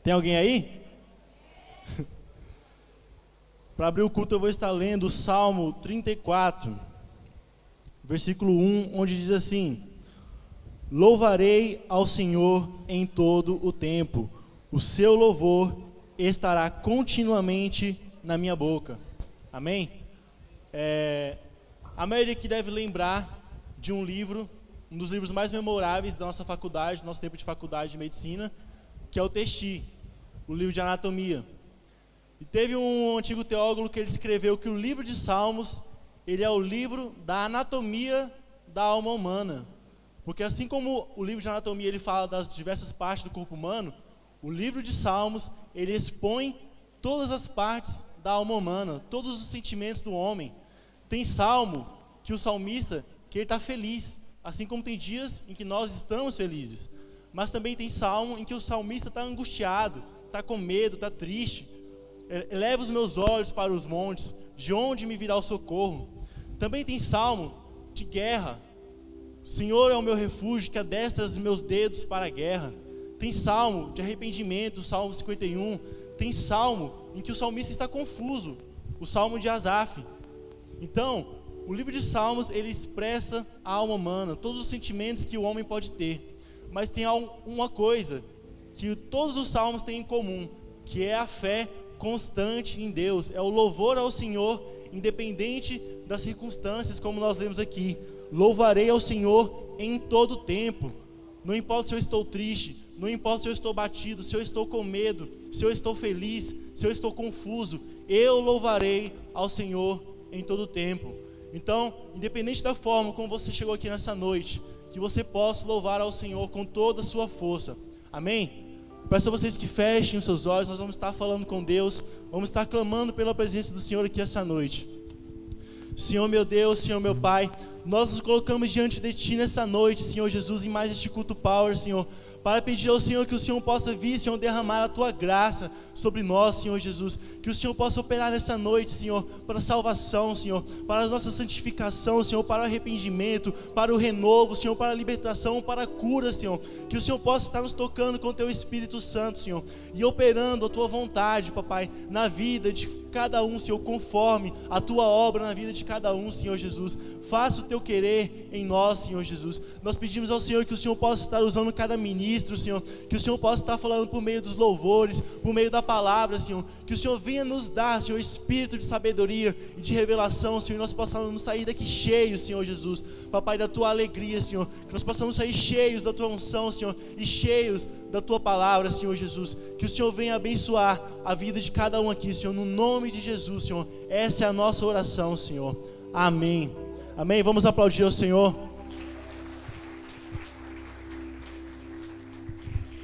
Tem alguém aí? Para abrir o culto eu vou estar lendo o Salmo 34, versículo 1, onde diz assim: Louvarei ao Senhor em todo o tempo, o seu louvor estará continuamente na minha boca. Amém? A maioria aqui deve lembrar de um livro, um dos livros mais memoráveis da nossa faculdade, do nosso tempo de faculdade de medicina, que é o Texti, o livro de anatomia. E teve um antigo teólogo que ele escreveu que o livro de Salmos, ele é o livro da anatomia da alma humana. Porque assim como o livro de anatomia ele fala das diversas partes do corpo humano, o livro de Salmos, ele expõe todas as partes da alma humana, todos os sentimentos do homem. Tem salmo que o salmista, que ele está feliz, assim como tem dias em que nós estamos felizes. Mas também tem salmo em que o salmista está angustiado, está com medo, está triste. Eleva os meus olhos para os montes, de onde me virá o socorro. Também tem salmo de guerra. O Senhor é o meu refúgio, que adestra os meus dedos para a guerra. Tem salmo de arrependimento, o Salmo 51. Tem salmo em que o salmista está confuso, o Salmo de Asaf. Então, o livro de Salmos, ele expressa a alma humana, todos os sentimentos que o homem pode ter. Mas tem uma coisa que todos os salmos têm em comum, que é a fé constante em Deus, é o louvor ao Senhor, independente das circunstâncias, como nós lemos aqui. Louvarei ao Senhor em todo tempo. Não importa se eu estou triste, não importa se eu estou batido, se eu estou com medo, se eu estou feliz, se eu estou confuso, eu louvarei ao Senhor em todo tempo. Então, independente da forma como você chegou aqui nessa noite, que você possa louvar ao Senhor com toda a sua força. Amém? Peço a vocês que fechem os seus olhos, nós vamos estar falando com Deus, vamos estar clamando pela presença do Senhor aqui essa noite. Senhor meu Deus, Senhor meu Pai, nós nos colocamos diante de Ti nessa noite, Senhor Jesus, em mais este culto power, Senhor, para pedir ao Senhor que o Senhor possa vir, Senhor, derramar a Tua graça sobre nós, Senhor Jesus, que o Senhor possa operar nessa noite, Senhor, para a salvação, Senhor, para a nossa santificação, Senhor, para o arrependimento, para o renovo, Senhor, para a libertação, para a cura, Senhor, que o Senhor possa estar nos tocando com o Teu Espírito Santo, Senhor, e operando a Tua vontade, Papai, na vida de cada um, Senhor, conforme a Tua obra na vida de cada um, Senhor Jesus. Faça o Teu querer em nós, Senhor Jesus. Nós pedimos ao Senhor que o Senhor possa estar usando cada ministro, Senhor, que o Senhor possa estar falando por meio dos louvores, por meio da palavra, Senhor, que o Senhor venha nos dar, Senhor, espírito de sabedoria e de revelação, Senhor, e nós possamos sair daqui cheios, Senhor Jesus, Papai, da Tua alegria, Senhor, que nós possamos sair cheios da Tua unção, Senhor, e cheios da Tua palavra, Senhor Jesus, que o Senhor venha abençoar a vida de cada um aqui, Senhor, no nome de Jesus, Senhor. Essa é a nossa oração, Senhor. Amém. Amém. Vamos aplaudir ao Senhor.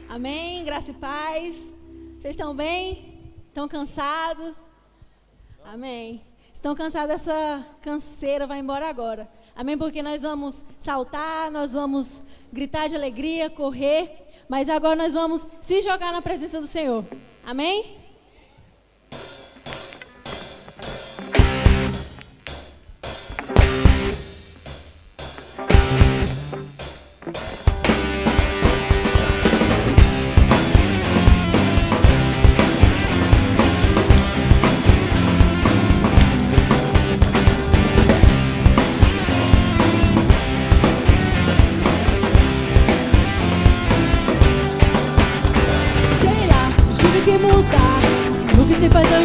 Amém, graça e paz. Vocês estão bem? Estão cansados? Amém. Estão cansados dessa canseira? Vai embora agora. Amém, porque nós vamos saltar, nós vamos gritar de alegria, correr, mas agora nós vamos se jogar na presença do Senhor. Amém?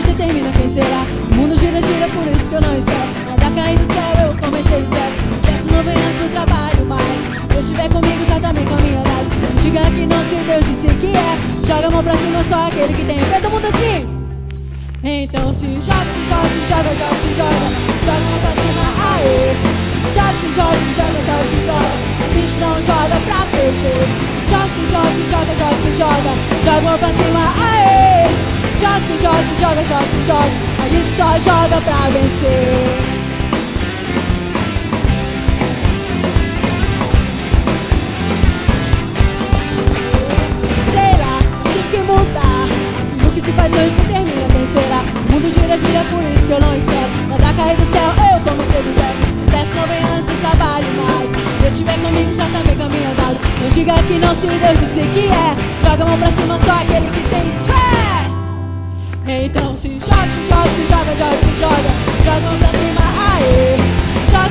Determina quem será. O mundo gira, gira, por isso que eu não espero nada cair do céu, eu comecei do zero. Sucesso não vem antes do trabalho, mas Deus estiver comigo já também caminho andado. Não diga que não, se Deus disse que é. Joga a mão pra cima, só aquele que tem fé. Todo mundo assim. Então se joga, se joga, se joga, joga, se joga. Joga a mão pra cima, aê. Joga, se joga, se joga, joga, se joga. A gente não joga pra perder. Joga, se joga, se joga, joga, se joga. Joga a mão pra cima, aê. Joga, se joga, se joga, joga, se joga. A gente só joga pra vencer. Será? Tem que mudar. O que se faz hoje determina quem será. O mundo gira, gira, por isso que eu não espero nada cair do céu, eu comecei do zero. Sucesso não vem antes do trabalho, mas se Deus estiver comigo já também caminho andado. Não diga que não, se Deus disse que é. Joga a mão pra cima, só aquele que tem fé.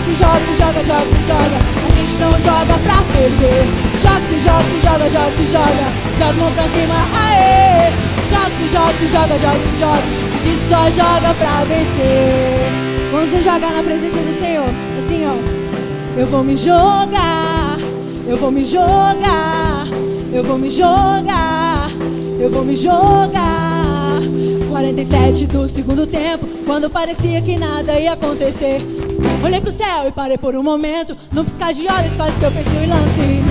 se joga, se joga, joga, se joga. A gente não joga pra perder. Joga, se joga, se joga, joga, se joga. Joga a mão pra cima, aê. Joga, se joga, se joga, joga, se joga. A gente só joga pra vencer. Vamos nos jogar na presença do Senhor. Assim, ó. Eu vou me jogar. Eu vou me jogar. Eu vou me jogar. Eu vou me jogar. 47 do segundo tempo, quando parecia que nada ia acontecer. Olhei pro céu e parei por um momento. Num piscar de olhos quase que eu perdi o lance.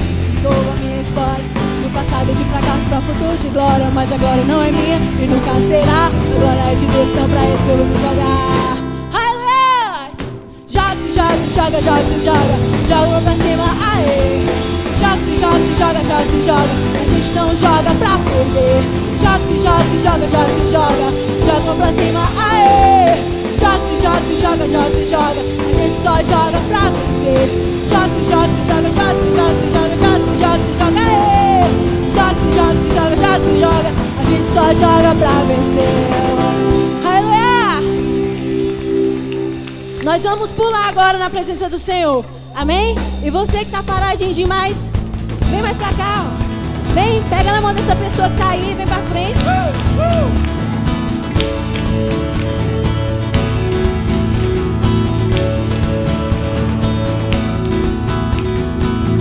Mudou a minha história, do passado de fracasso pra futuro de glória. Mas agora não é minha e nunca será. A glória é de Deus, então pra ele que eu vou me jogar. Aleluia! Joga, se joga, se joga, joga, se joga. Joga a mão pra cima, aê. Joga, se joga, se joga, joga, se joga. A gente não joga pra perder. Joga, se joga, se joga, joga, se joga. Joga a mão pra cima, aê. Joga, se joga, se joga, joga, se joga. A gente só joga pra vencer. Joga, se joga, se joga, joga, se joga, se joga, joga, se joga, se joga, aê. Joga, se joga, se joga, joga, se joga. A gente só joga pra vencer. Aleluia! Nós vamos pular agora na presença do Senhor. Amém? E você que tá paradinho demais, vem mais pra cá, ó. Vem, pega na mão dessa pessoa que tá aí, vem pra frente.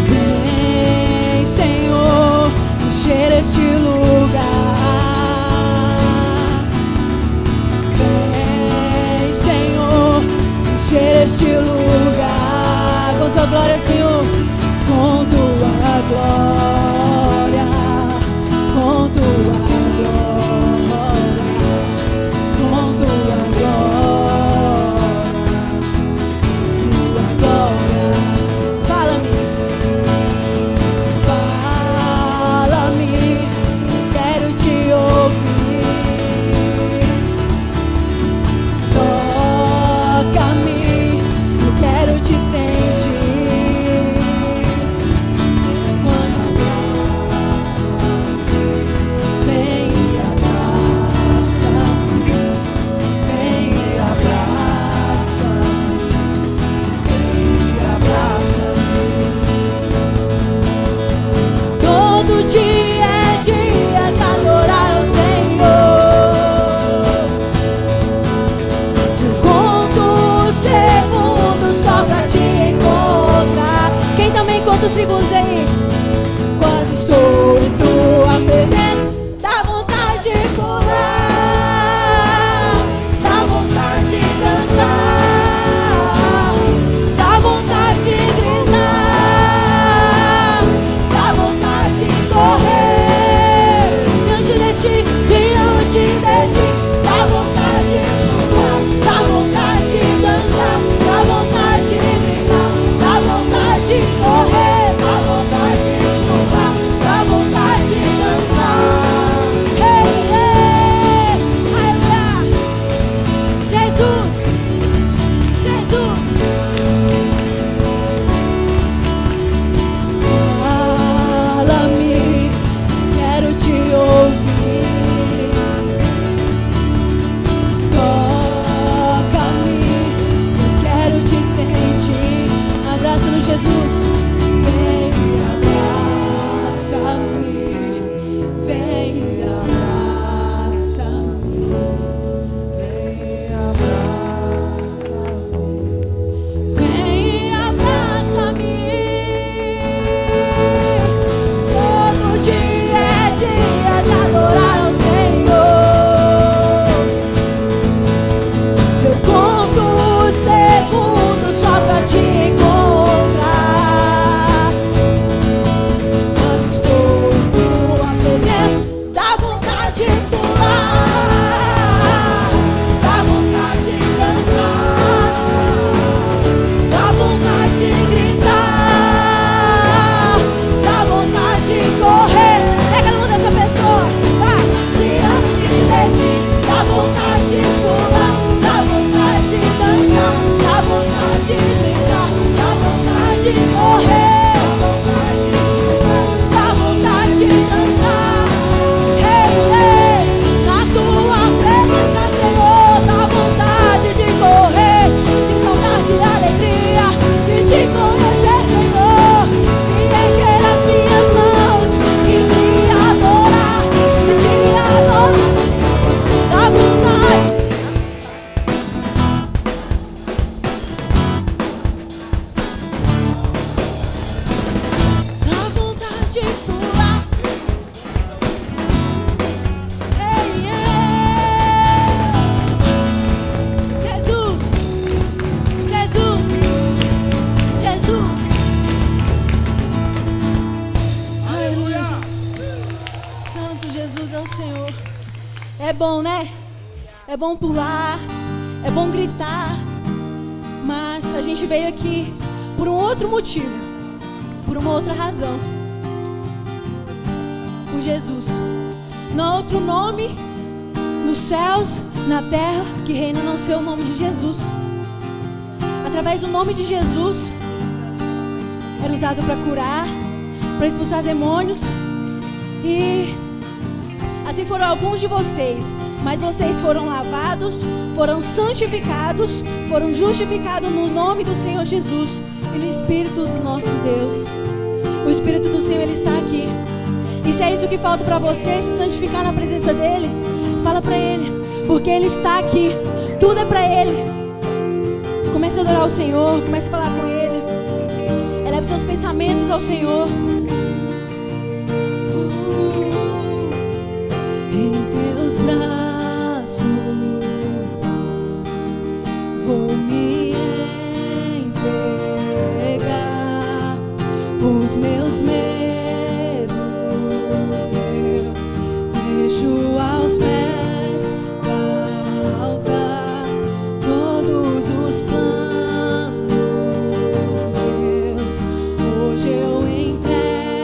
Vem, Senhor, encher este lugar. Vem, Senhor, encher este lugar. Com tua glória, Senhor, com tua glória, com tua glória, com tua glória. Fala-me, fala-me, quero te ouvir. Toca-me, eu quero te sentir. Quando Jesus é o Senhor. É bom, né? É bom pular, é bom gritar, mas a gente veio aqui por um outro motivo, por uma outra razão. Por Jesus. Não há outro nome nos céus, na terra, que reina a não ser o nome de Jesus. Através do nome de Jesus, era usado para curar, para expulsar demônios. E assim foram alguns de vocês. Mas vocês foram lavados, foram santificados, foram justificados no nome do Senhor Jesus e no Espírito do nosso Deus. O Espírito do Senhor, Ele está aqui. E se é isso que falta para você, se santificar na presença dEle, fala para Ele, porque Ele está aqui. Tudo é para Ele. Comece a adorar o Senhor, comece a falar com Ele. Eleve seus pensamentos ao Senhor. Em teus braços vou me entregar. Os meus medos eu deixo aos pés do altar. Todos os planos meus hoje eu entrego.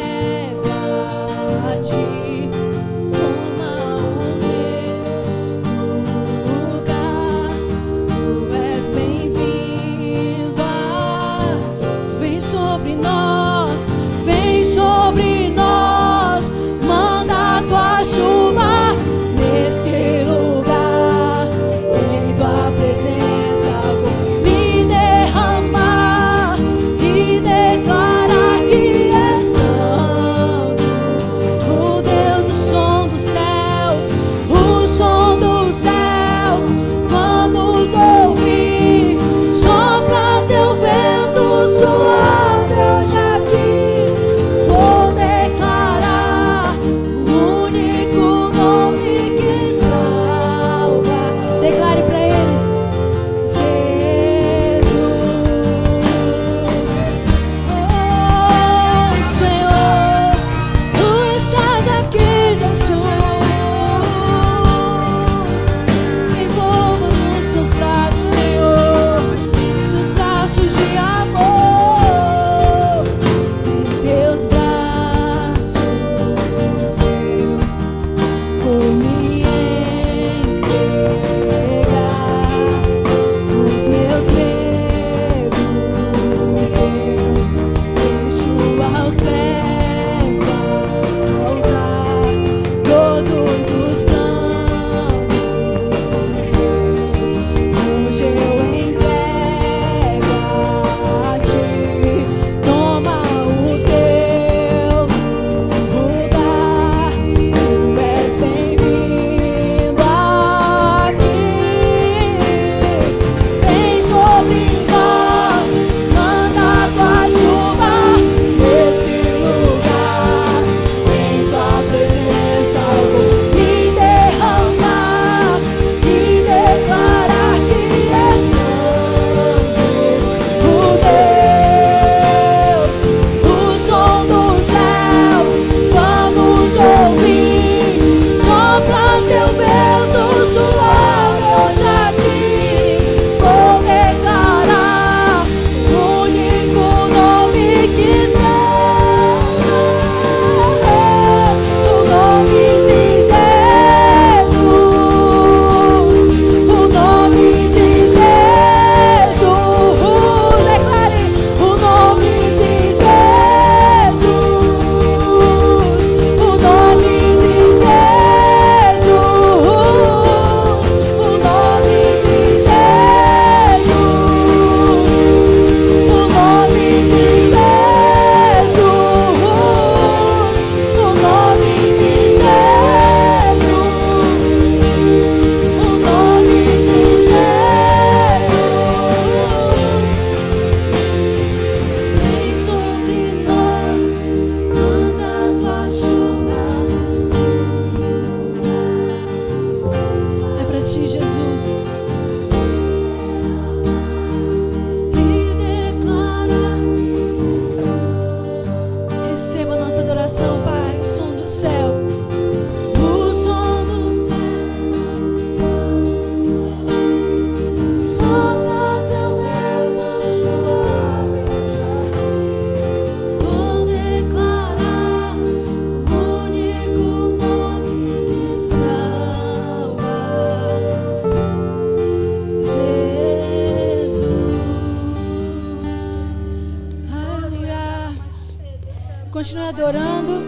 continue adorando,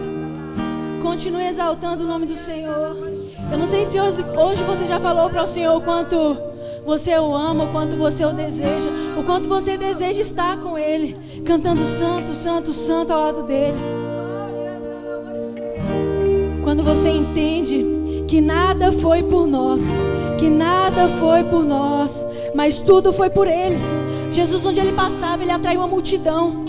continue exaltando o nome do Senhor. Eu não sei se hoje você já falou para o Senhor o quanto você o ama, o quanto você o deseja, o quanto você deseja estar com Ele, cantando santo, santo, santo ao lado dEle. Quando você entende que nada foi por nós, mas tudo foi por Ele. Jesus, onde Ele passava, Ele atraiu uma multidão.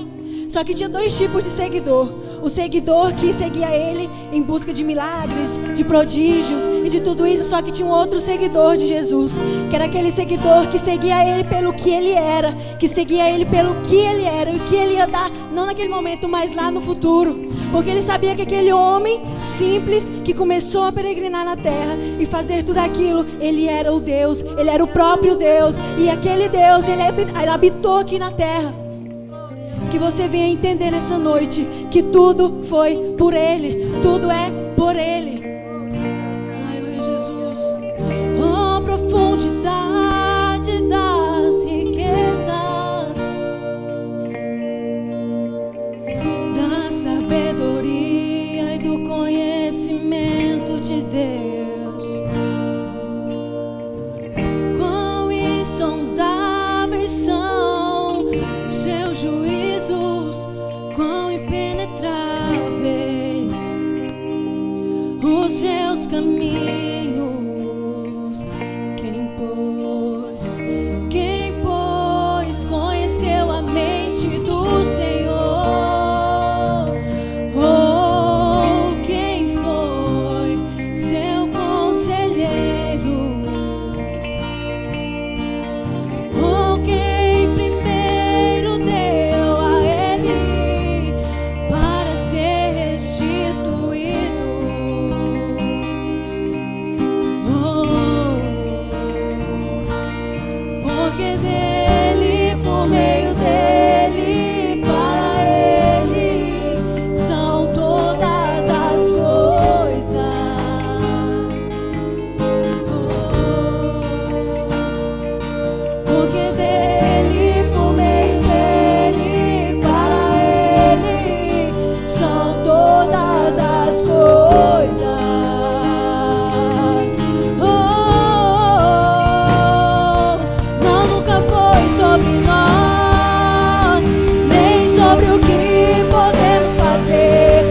Só que tinha dois tipos de seguidor. O seguidor que seguia Ele em busca de milagres, de prodígios e de tudo isso. Só que tinha um outro seguidor de Jesus, que era aquele seguidor que seguia Ele pelo que Ele era, que seguia Ele pelo que Ele era e o que Ele ia dar, não naquele momento, mas lá no futuro. Porque ele sabia que aquele homem simples que começou a peregrinar na terra e fazer tudo aquilo, ele era o Deus, ele era o próprio Deus. E aquele Deus, ele habitou aqui na terra. Que você venha entender nessa noite que tudo foi por Ele, tudo é por Ele. Aleluia, Jesus. Oh, profundidade das riquezas, da sabedoria e do conhecimento de Deus. Quão insondáveis são os seus juízos, quão impenetráveis os seus caminhos. Quem, pois, conheceu a mente do Senhor? Ou quem foi seu conselheiro? Ou quem primeiro deu a Ele para ser restituído? Porque dele, por meio dele, para Ele são todas as coisas. Porque dele, por meio dele, para Ele são todas as coisas. Não, nunca foi sobre nós, nem sobre o que podemos fazer. É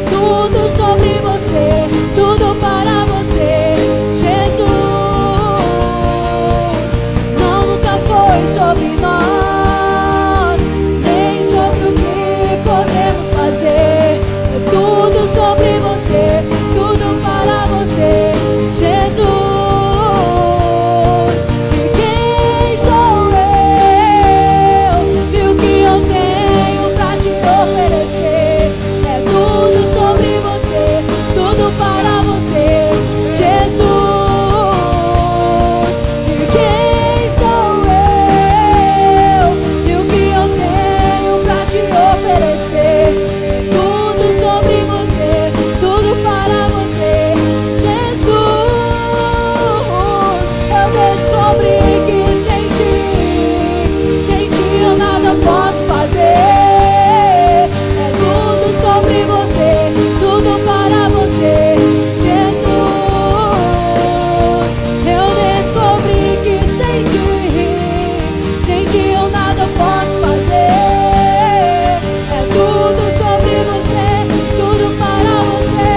tudo sobre você, tudo para você, Jesus. Não, nunca foi sobre nós, nem sobre o que podemos fazer. É tudo sobre você, tudo para você, Jesus. E quem sou eu? E o que eu tenho pra te oferecer? É tudo sobre você, tudo para você, Jesus. E quem sou eu? E o que eu tenho pra te oferecer? É tudo sobre você, tudo para você, Jesus. Eu descobri que sem ti eu nada posso fazer. É tudo sobre você, tudo para você, Jesus. Eu descobri que sem ti eu nada posso fazer. É tudo sobre você, tudo para você,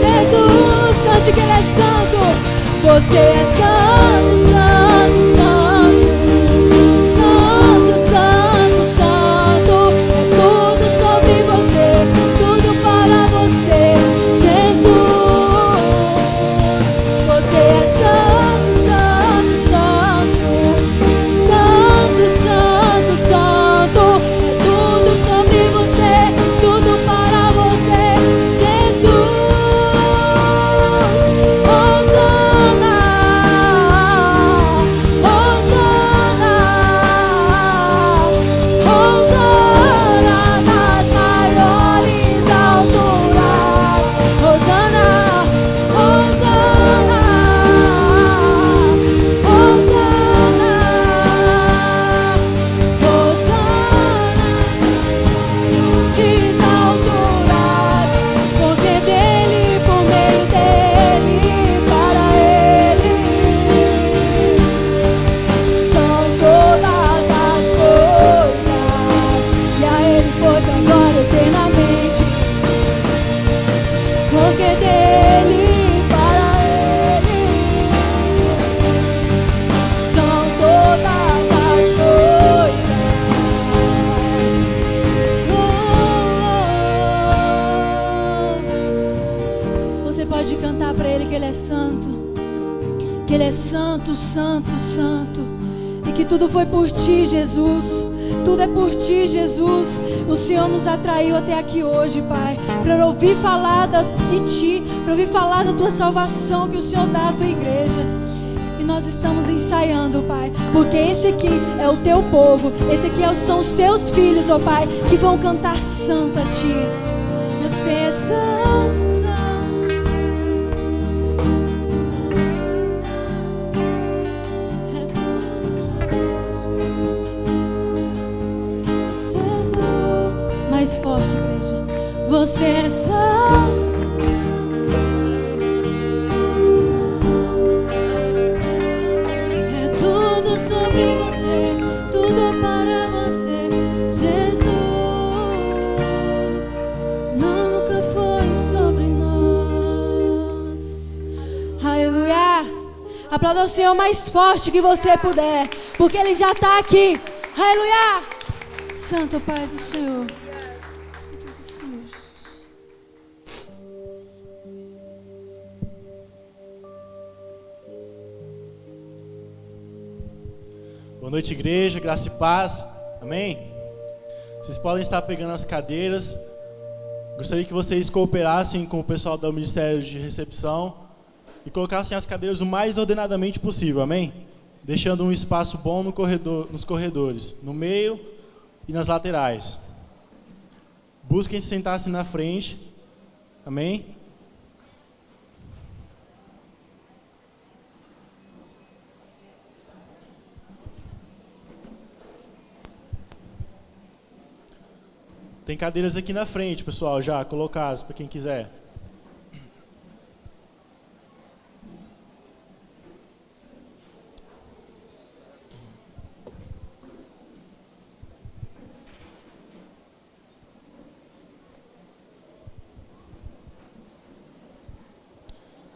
Jesus. Cante que Ele é santo. Você é santo, santo, santo, santo, santo, santo. É tudo sobre você, tudo para você, Jesus. Você é santo, santo, santo, santo, santo, santo. É tudo sobre você, tudo para você, Jesus. Hosana, Ele é santo, que Ele é santo, santo, santo, e que tudo foi por Ti, Jesus. Tudo é por Ti, Jesus. O Senhor nos atraiu até aqui hoje, Pai, para ouvir falar de Ti, para ouvir falar da Tua salvação que o Senhor dá à Tua igreja. E nós estamos ensaiando, Pai, porque esse aqui é o Teu povo, esse aqui são os Teus filhos, ó Pai, que vão cantar santo a Ti. Você é santo. Mais forte, igreja. Você é santo. É tudo sobre você, tudo é para você, Jesus. Não, nunca foi sobre nós. Aleluia. Aplauda o Senhor mais forte que você puder, porque Ele já está aqui. Aleluia. Santo Pai do Senhor. Boa noite, igreja, graça e paz, amém? Vocês podem estar pegando as cadeiras. Gostaria que vocês cooperassem com o pessoal do Ministério de Recepção e colocassem as cadeiras o mais ordenadamente possível, amém? Deixando um espaço bom no corredor, nos corredores, no meio e nas laterais. Busquem se sentar-se na frente, amém? Tem cadeiras aqui na frente, pessoal, já colocadas para quem quiser.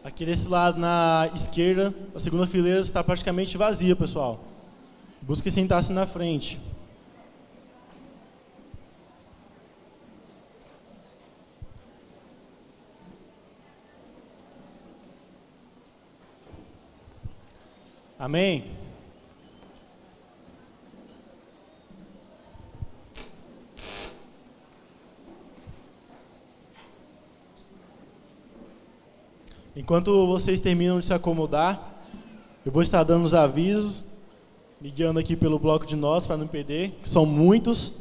Aqui desse lado, na esquerda, a segunda fileira está praticamente vazia, pessoal. Busque sentar-se na frente. Amém? Enquanto vocês terminam de se acomodar, eu vou estar dando os avisos, me guiando aqui pelo bloco de nós para não perder, que são muitos,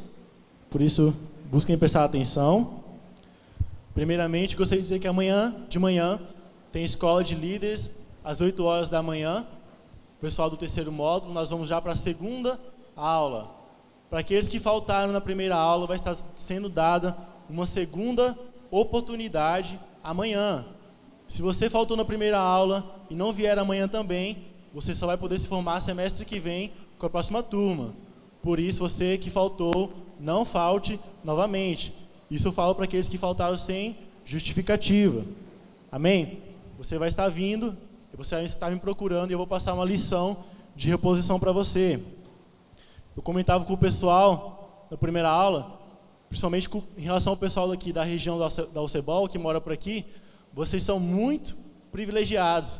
por isso busquem prestar atenção. Primeiramente, gostaria de dizer que amanhã de manhã tem escola de líderes às 8 horas da manhã. O pessoal do terceiro módulo, nós vamos já para a segunda aula. Para aqueles que faltaram na primeira aula, vai estar sendo dada uma segunda oportunidade amanhã. Se você faltou na primeira aula e não vier amanhã também, você só vai poder se formar semestre que vem com a próxima turma. Por isso, você que faltou, não falte novamente. Isso eu falo para aqueles que faltaram sem justificativa. Amém? Você vai estar vindo, você vai estar me procurando e eu vou passar uma lição de reposição para você. Eu comentava com o pessoal na primeira aula, principalmente em relação ao pessoal daqui da região da Alcebol, que mora por aqui, vocês são muito privilegiados.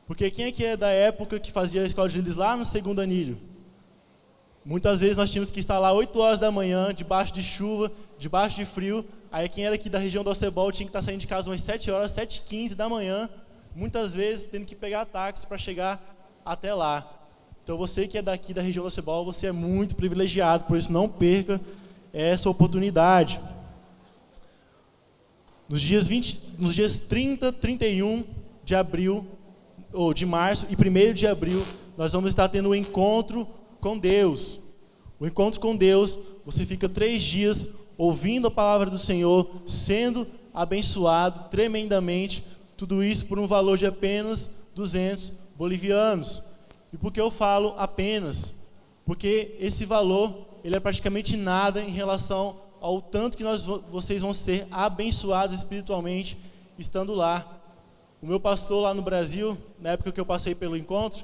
Porque quem é que é da época que fazia a escola de líderes lá no segundo anilho? Muitas vezes nós tínhamos que estar lá 8 horas da manhã, debaixo de chuva, debaixo de frio. Aí quem era aqui da região da Alcebol tinha que estar saindo de casa umas 7 horas, 7h15 da manhã, muitas vezes tendo que pegar táxi para chegar até lá. Então você que é daqui da região da Alcebol, você é muito privilegiado, por isso não perca essa oportunidade. Nos dias 30, 31 de abril, ou de março e 1º de abril, nós vamos estar tendo um encontro com Deus. O encontro com Deus, você fica 3 dias ouvindo a palavra do Senhor, sendo abençoado tremendamente, tudo isso por um valor de apenas 200 bolivianos. E por que eu falo apenas? Porque esse valor, ele é praticamente nada em relação ao tanto que vocês vão ser abençoados espiritualmente estando lá. O meu pastor lá no Brasil, na época que eu passei pelo encontro,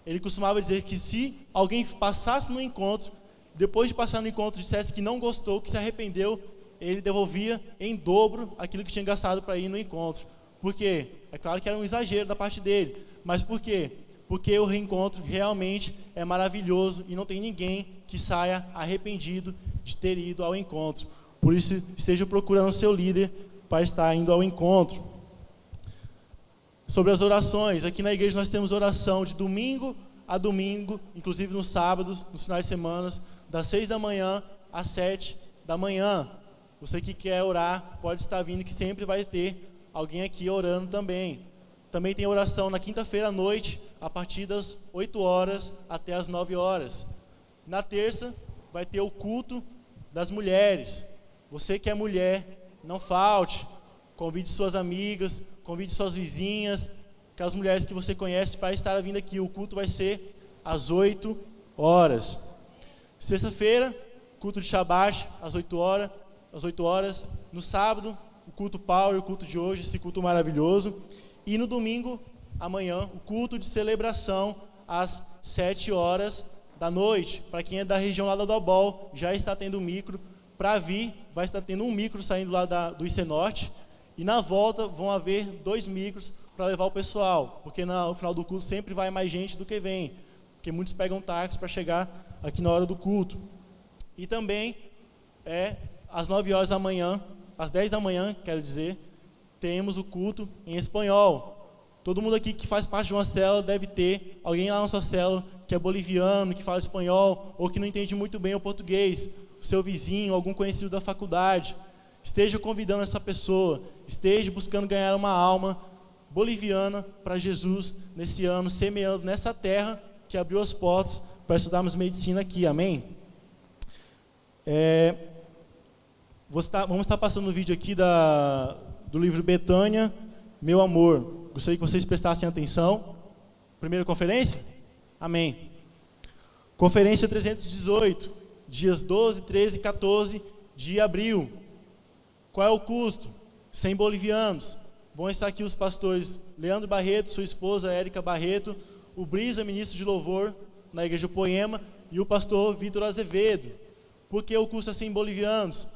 ele costumava dizer que se alguém passasse no encontro, depois de passar no encontro dissesse que não gostou, que se arrependeu, ele devolvia em dobro aquilo que tinha gastado para ir no encontro. Por quê? É claro que era um exagero da parte dele. Mas por quê? Porque o reencontro realmente é maravilhoso e não tem ninguém que saia arrependido de ter ido ao encontro. Por isso, esteja procurando seu líder para estar indo ao encontro. Sobre as orações, aqui na igreja nós temos oração de domingo a domingo, inclusive nos sábados, nos finais de semana, das 6 da manhã às 7 da manhã. Você que quer orar, pode estar vindo, que sempre vai ter alguém aqui orando também. Também tem oração na quinta-feira à noite, a partir das 8 horas até as 9 horas. Na terça, vai ter o culto das mulheres. Você que é mulher, não falte. Convide suas amigas, convide suas vizinhas, aquelas mulheres que você conhece para estar vindo aqui. O culto vai ser às 8 horas. Sexta-feira, culto de Shabbat, às 8 horas. No sábado, o culto Power, o culto de hoje, esse culto maravilhoso. E no domingo, amanhã, o culto de celebração, às 7 horas da noite. Para quem é da região lá da Dobol, já está tendo micro. Para vir, vai estar tendo um micro saindo lá do IC Norte. E na volta vão haver 2 micros para levar o pessoal. Porque no final do culto sempre vai mais gente do que vem. Porque muitos pegam táxi para chegar aqui na hora do culto. E também, às 9 horas da manhã, às 10 da manhã, quero dizer, temos o culto em espanhol. Todo mundo aqui que faz parte de uma célula deve ter alguém lá na sua célula que é boliviano, que fala espanhol, ou que não entende muito bem o português. O seu vizinho, algum conhecido da faculdade. Esteja convidando essa pessoa, esteja buscando ganhar uma alma boliviana para Jesus nesse ano, semeando nessa terra que abriu as portas para estudarmos medicina aqui, amém? Vamos estar passando o vídeo aqui do livro Betânia, Meu Amor. Gostaria que vocês prestassem atenção. Primeira conferência? Amém. Conferência 318, dias 12, 13 e 14 de abril. Qual é o custo? 100 bolivianos. Vão estar aqui os pastores Leandro Barreto, sua esposa Érica Barreto, o Brisa, ministro de louvor na Igreja Poema, e o pastor Vitor Azevedo. Por que o custo é 100 bolivianos?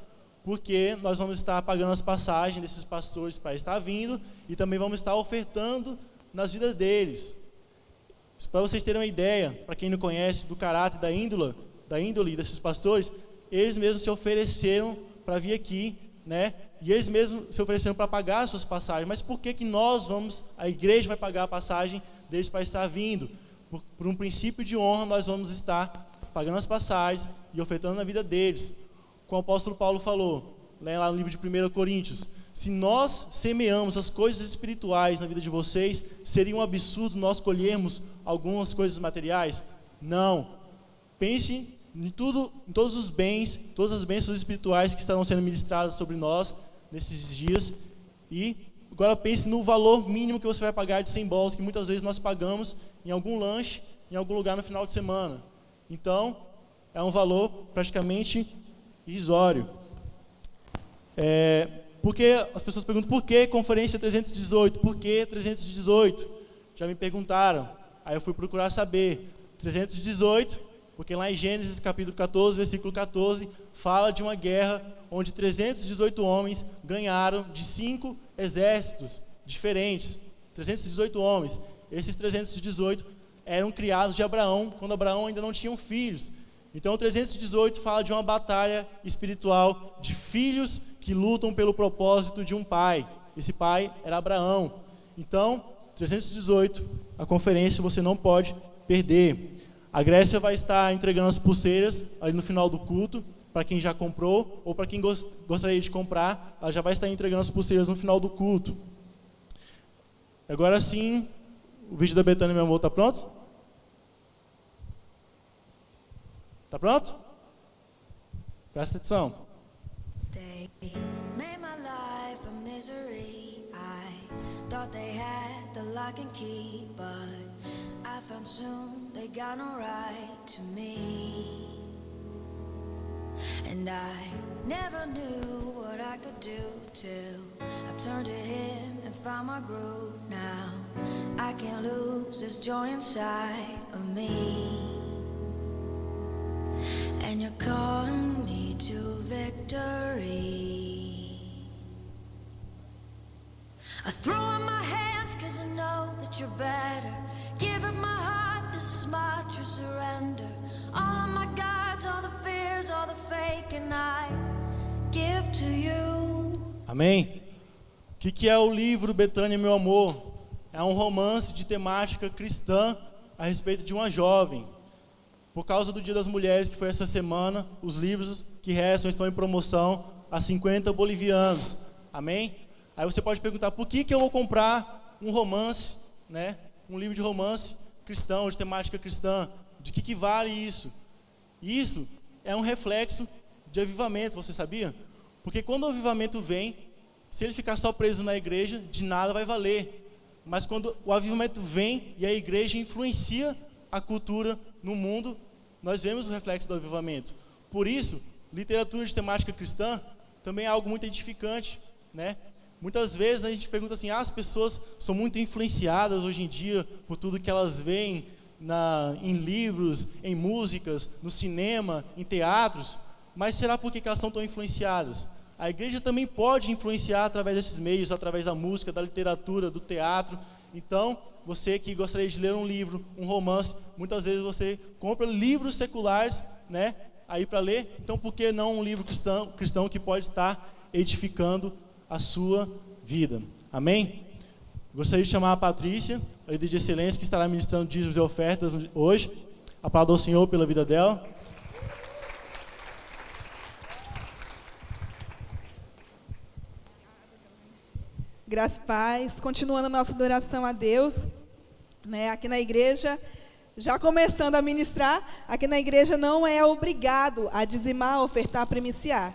Porque nós vamos estar pagando as passagens desses pastores para estar vindo e também vamos estar ofertando nas vidas deles. Para vocês terem uma ideia, para quem não conhece, do caráter, da índole desses pastores, eles mesmos se ofereceram para vir aqui, né? E eles mesmos se ofereceram para pagar as suas passagens. Mas por que a igreja vai pagar a passagem deles para estar vindo? Por um princípio de honra, nós vamos estar pagando as passagens e ofertando na vida deles. Como o apóstolo Paulo falou, lá no livro de 1 Coríntios, se nós semeamos as coisas espirituais na vida de vocês, seria um absurdo nós colhermos algumas coisas materiais? Não. Pense em todos os bens, todas as bênçãos espirituais que estarão sendo ministradas sobre nós nesses dias. E agora pense no valor mínimo que você vai pagar de 100 bolas, que muitas vezes nós pagamos em algum lanche, em algum lugar no final de semana. Então, é um valor praticamente irrisório. Porque as pessoas perguntam, por que conferência 318? Por que 318? Já me perguntaram. Aí eu fui procurar saber. 318, porque lá em Gênesis capítulo 14, versículo 14, fala de uma guerra onde 318 homens ganharam de 5 exércitos diferentes. 318 homens. Esses 318 eram criados de Abraão, quando Abraão ainda não tinha filhos. Então, o 318 fala de uma batalha espiritual de filhos que lutam pelo propósito de um pai. Esse pai era Abraão. Então, 318, a conferência você não pode perder. A Grécia vai estar entregando as pulseiras ali no final do culto, para quem já comprou, ou para quem gostaria de comprar, ela já vai estar entregando as pulseiras no final do culto. Agora sim, o vídeo da Betânia, meu amor, está pronto? Está pronto? Presta atenção. They made my life a misery. I thought they had the lock and key, but I found soon they got no right to me. And I never knew what I could do till I turned to him and found my groove. Now I can't lose this joy inside of me. And you're calling me to victory. I throw up my hands, you better. Give up my heart, this is my true surrender. All of my guards, all the fears, all the fake, and I give to you. Amém? O que é o livro Betânia, meu amor? É um romance de temática cristã a respeito de uma jovem. Por causa do Dia das Mulheres, que foi essa semana, os livros que restam estão em promoção a 50 bolivianos. Amém? Aí você pode perguntar, por que eu vou comprar um romance, né? Um livro de romance cristão, de temática cristã? De que vale isso? Isso é um reflexo de avivamento, você sabia? Porque quando o avivamento vem, se ele ficar só preso na igreja, de nada vai valer. Mas quando o avivamento vem e a igreja influencia a cultura no mundo, nós vemos o reflexo do avivamento. Por isso, literatura de temática cristã também é algo muito edificante, né? Muitas vezes a gente pergunta assim, as pessoas são muito influenciadas hoje em dia por tudo que elas veem em livros, em músicas, no cinema, em teatros, mas será por que elas são tão influenciadas? A igreja também pode influenciar através desses meios, através da música, da literatura, do teatro. Então, você que gostaria de ler um livro, um romance, muitas vezes você compra livros seculares, né, aí para ler. Então, por que não um livro cristão que pode estar edificando a sua vida? Amém? Gostaria de chamar a Patrícia, a líder de excelência, que estará ministrando dízimos e ofertas hoje. Aplauda ao Senhor pela vida dela. Graça e paz, continuando a nossa adoração a Deus, né, aqui na igreja, já começando a ministrar, aqui na igreja não é obrigado a dizimar, ofertar, primiciar,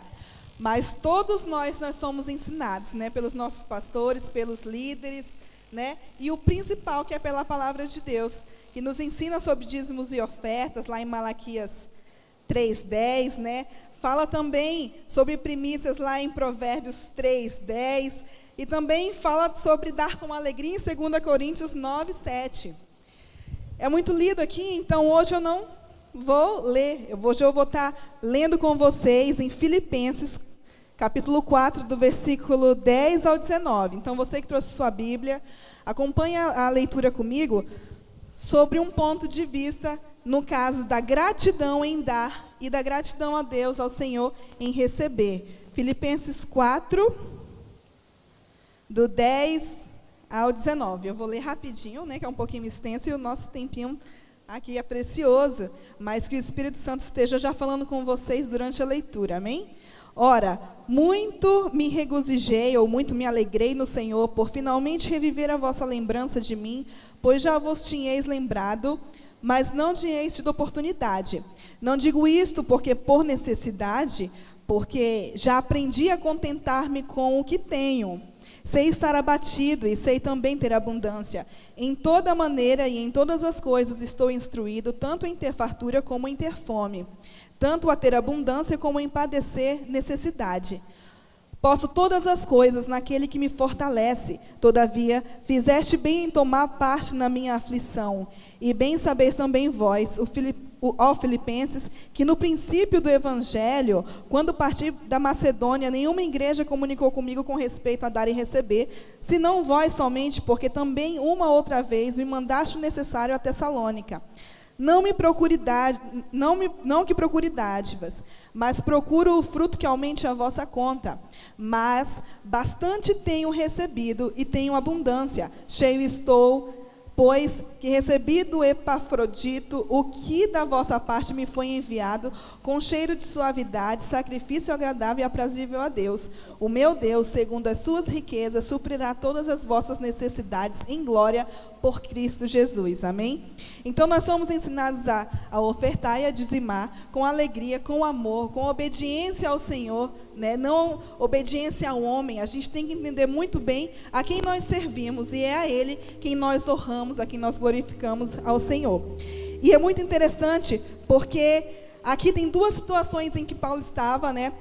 mas todos nós somos ensinados, né, pelos nossos pastores, pelos líderes, né, e o principal que é pela palavra de Deus, que nos ensina sobre dízimos e ofertas, lá em Malaquias 3:10, né, fala também sobre primícias lá em Provérbios 3:10, e também fala sobre dar com alegria em 2 Coríntios 9:7. É muito lido aqui, então hoje eu não vou ler. Hoje eu vou estar lendo com vocês em Filipenses, capítulo 4, do versículo 10 ao 19. Então você que trouxe sua Bíblia, acompanha a leitura comigo sobre um ponto de vista, no caso da gratidão em dar e da gratidão a Deus, ao Senhor, em receber. Filipenses 4, do 10 ao 19. Eu vou ler rapidinho, né, que é um pouquinho extenso, e o nosso tempinho aqui é precioso, mas que o Espírito Santo esteja já falando com vocês durante a leitura, amém? Ora, muito me regozijei, ou muito me alegrei no Senhor, por finalmente reviver a vossa lembrança de mim, pois já vos tinhais lembrado, mas não tinhais tido oportunidade. Não digo isto porque por necessidade, porque já aprendi a contentar-me com o que tenho. Sei estar abatido e sei também ter abundância. Em toda maneira e em todas as coisas estou instruído, tanto em ter fartura como em ter fome, tanto a ter abundância como em padecer necessidade. Posso todas as coisas naquele que me fortalece. Todavia, fizeste bem em tomar parte na minha aflição. E bem sabeis também vós, ó Filipenses, que no princípio do Evangelho, quando parti da Macedônia, nenhuma igreja comunicou comigo com respeito a dar e receber, senão vós somente, porque também uma outra vez me mandaste o necessário a Tessalônica. Não que procure dádivas, mas procuro o fruto que aumente a vossa conta. Mas bastante tenho recebido e tenho abundância. Cheio estou, pois que recebi do Epafrodito o que da vossa parte me foi enviado, com cheiro de suavidade, sacrifício agradável e aprazível a Deus. O meu Deus, segundo as suas riquezas, suprirá todas as vossas necessidades em glória por Cristo Jesus. Amém? Então, nós somos ensinados a ofertar e a dizimar com alegria, com amor, com obediência ao Senhor, né? Não obediência ao homem. A gente tem que entender muito bem a quem nós servimos, e é a Ele quem nós honramos, a quem nós glorificamos, ao Senhor. E é muito interessante, porque aqui tem duas situações em que Paulo estava, né?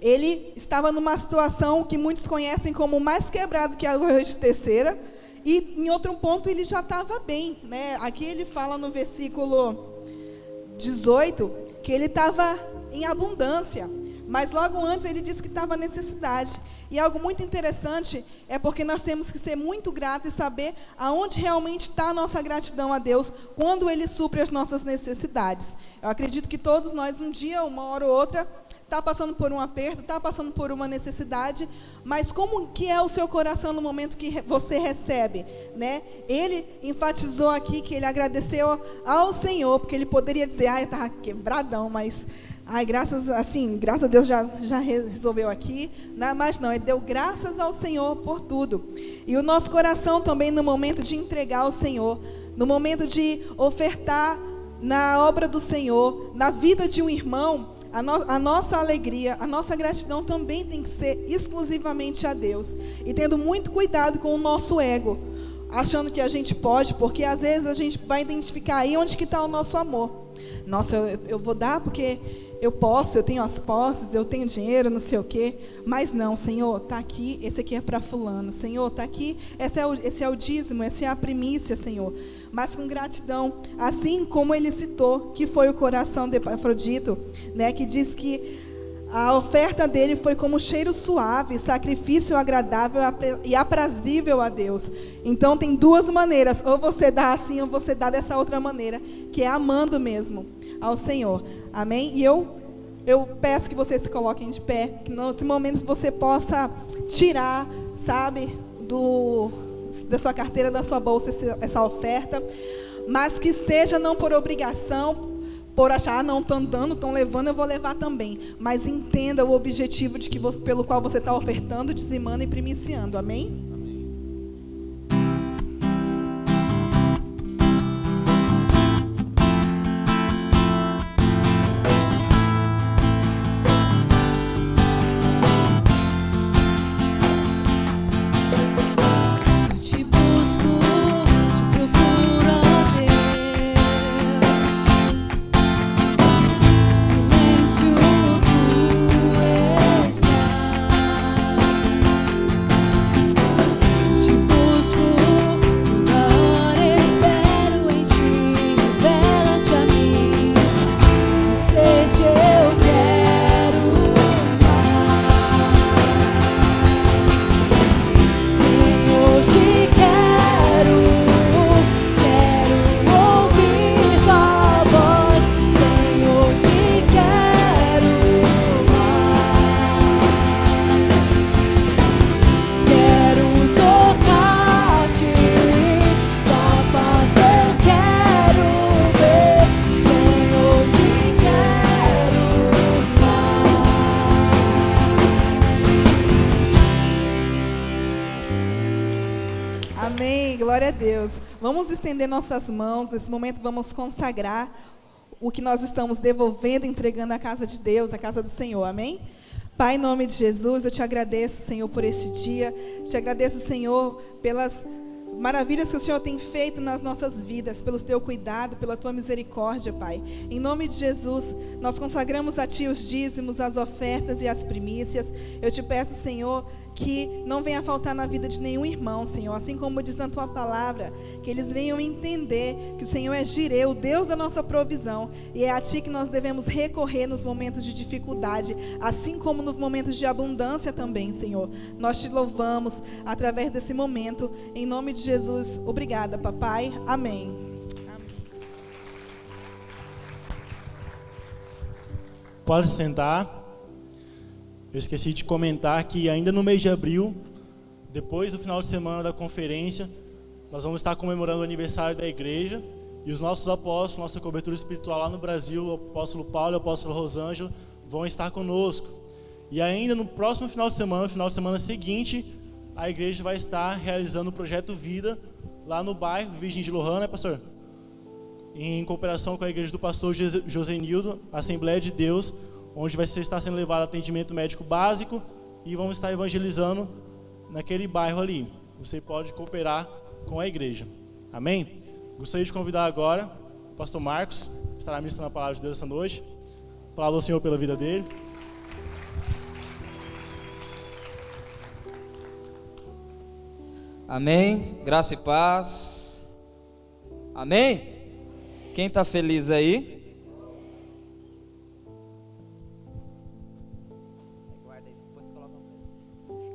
Ele estava numa situação que muitos conhecem como mais quebrado que a lua de terceira, e em outro ponto ele já estava bem, né? Aqui ele fala no versículo 18 que ele estava em abundância, mas logo antes ele disse que estava necessidade. E algo muito interessante é porque nós temos que ser muito gratos e saber aonde realmente está a nossa gratidão a Deus quando Ele supre as nossas necessidades. Eu acredito que todos nós, um dia, uma hora ou outra, está passando por um aperto, está passando por uma necessidade, mas como que é o seu coração no momento que você recebe, né? Ele enfatizou aqui que ele agradeceu ao Senhor, porque ele poderia dizer, eu estava quebradão, mas, graças a Deus já resolveu aqui, né? Mas não, ele deu graças ao Senhor por tudo. E o nosso coração também, no momento de entregar ao Senhor, no momento de ofertar na obra do Senhor, na vida de um irmão, a nossa alegria, a nossa gratidão também tem que ser exclusivamente a Deus. E tendo muito cuidado com o nosso ego, achando que a gente pode, porque às vezes a gente vai identificar aí onde que está o nosso amor. Nossa, eu vou dar porque eu posso, eu tenho as posses, eu tenho dinheiro, não sei o quê. Mas não, Senhor, está aqui, esse aqui é para fulano. Senhor, está aqui, esse é o dízimo, essa é a primícia, Senhor. Mas com gratidão, assim como ele citou, que foi o coração de Epafrodito, né, que diz que a oferta dele foi como cheiro suave, sacrifício agradável e aprazível a Deus. Então tem duas maneiras, ou você dá assim, ou você dá dessa outra maneira, que é amando mesmo ao Senhor. Amém? E eu peço que vocês se coloquem de pé, que nesse momento você possa tirar, sabe, da sua carteira, da sua bolsa, essa oferta, mas que seja não por obrigação, por achar, não estão dando, estão levando, eu vou levar também, mas entenda o objetivo pelo qual você está ofertando, dizimando e primiciando, amém? Glória a Deus. Vamos estender nossas mãos. Nesse momento vamos consagrar o que nós estamos devolvendo, entregando à casa de Deus, à casa do Senhor. Amém? Pai, em nome de Jesus, eu te agradeço, Senhor, por esse dia. Te agradeço, Senhor, pelas maravilhas que o Senhor tem feito nas nossas vidas, pelo teu cuidado, pela tua misericórdia, Pai. Em nome de Jesus, nós consagramos a Ti os dízimos, as ofertas e as primícias. Eu te peço, Senhor, que não venha faltar na vida de nenhum irmão, Senhor, assim como diz na Tua palavra, que eles venham entender que o Senhor é Jireh, o Deus da nossa provisão, e é a Ti que nós devemos recorrer nos momentos de dificuldade, assim como nos momentos de abundância também, Senhor. Nós Te louvamos através desse momento, em nome de Jesus. Obrigada, Papai. Amém. Pode sentar. Eu esqueci de comentar que ainda no mês de abril, depois do final de semana da conferência, nós vamos estar comemorando o aniversário da igreja, e os nossos apóstolos, nossa cobertura espiritual lá no Brasil, o apóstolo Paulo e o apóstolo Rosângela, vão estar conosco. E ainda no próximo final de semana seguinte, a igreja vai estar realizando o projeto Vida lá no bairro Virgem de Lohan, né, pastor? Em cooperação com a igreja do pastor Josenildo, Assembleia de Deus, onde vai estar sendo levado atendimento médico básico e vamos estar evangelizando naquele bairro ali. Você pode cooperar com a igreja. Amém? Gostaria de convidar agora o pastor Marcos, que estará ministrando a palavra de Deus essa noite. Palavra ao Senhor pela vida dele. Amém? Graça e paz. Amém? Quem está feliz aí?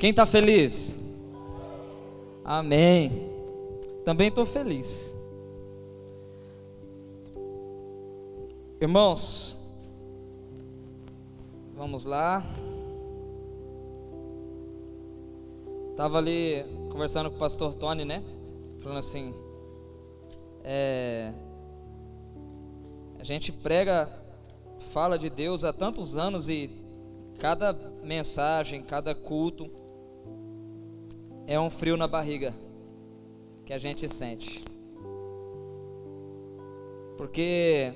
Quem está feliz? Amém. Também estou feliz. Irmãos, vamos lá. Estava ali conversando com o pastor Tony, né? Falando assim, a gente prega, fala de Deus há tantos anos e cada mensagem, cada culto é um frio na barriga que a gente sente. Porque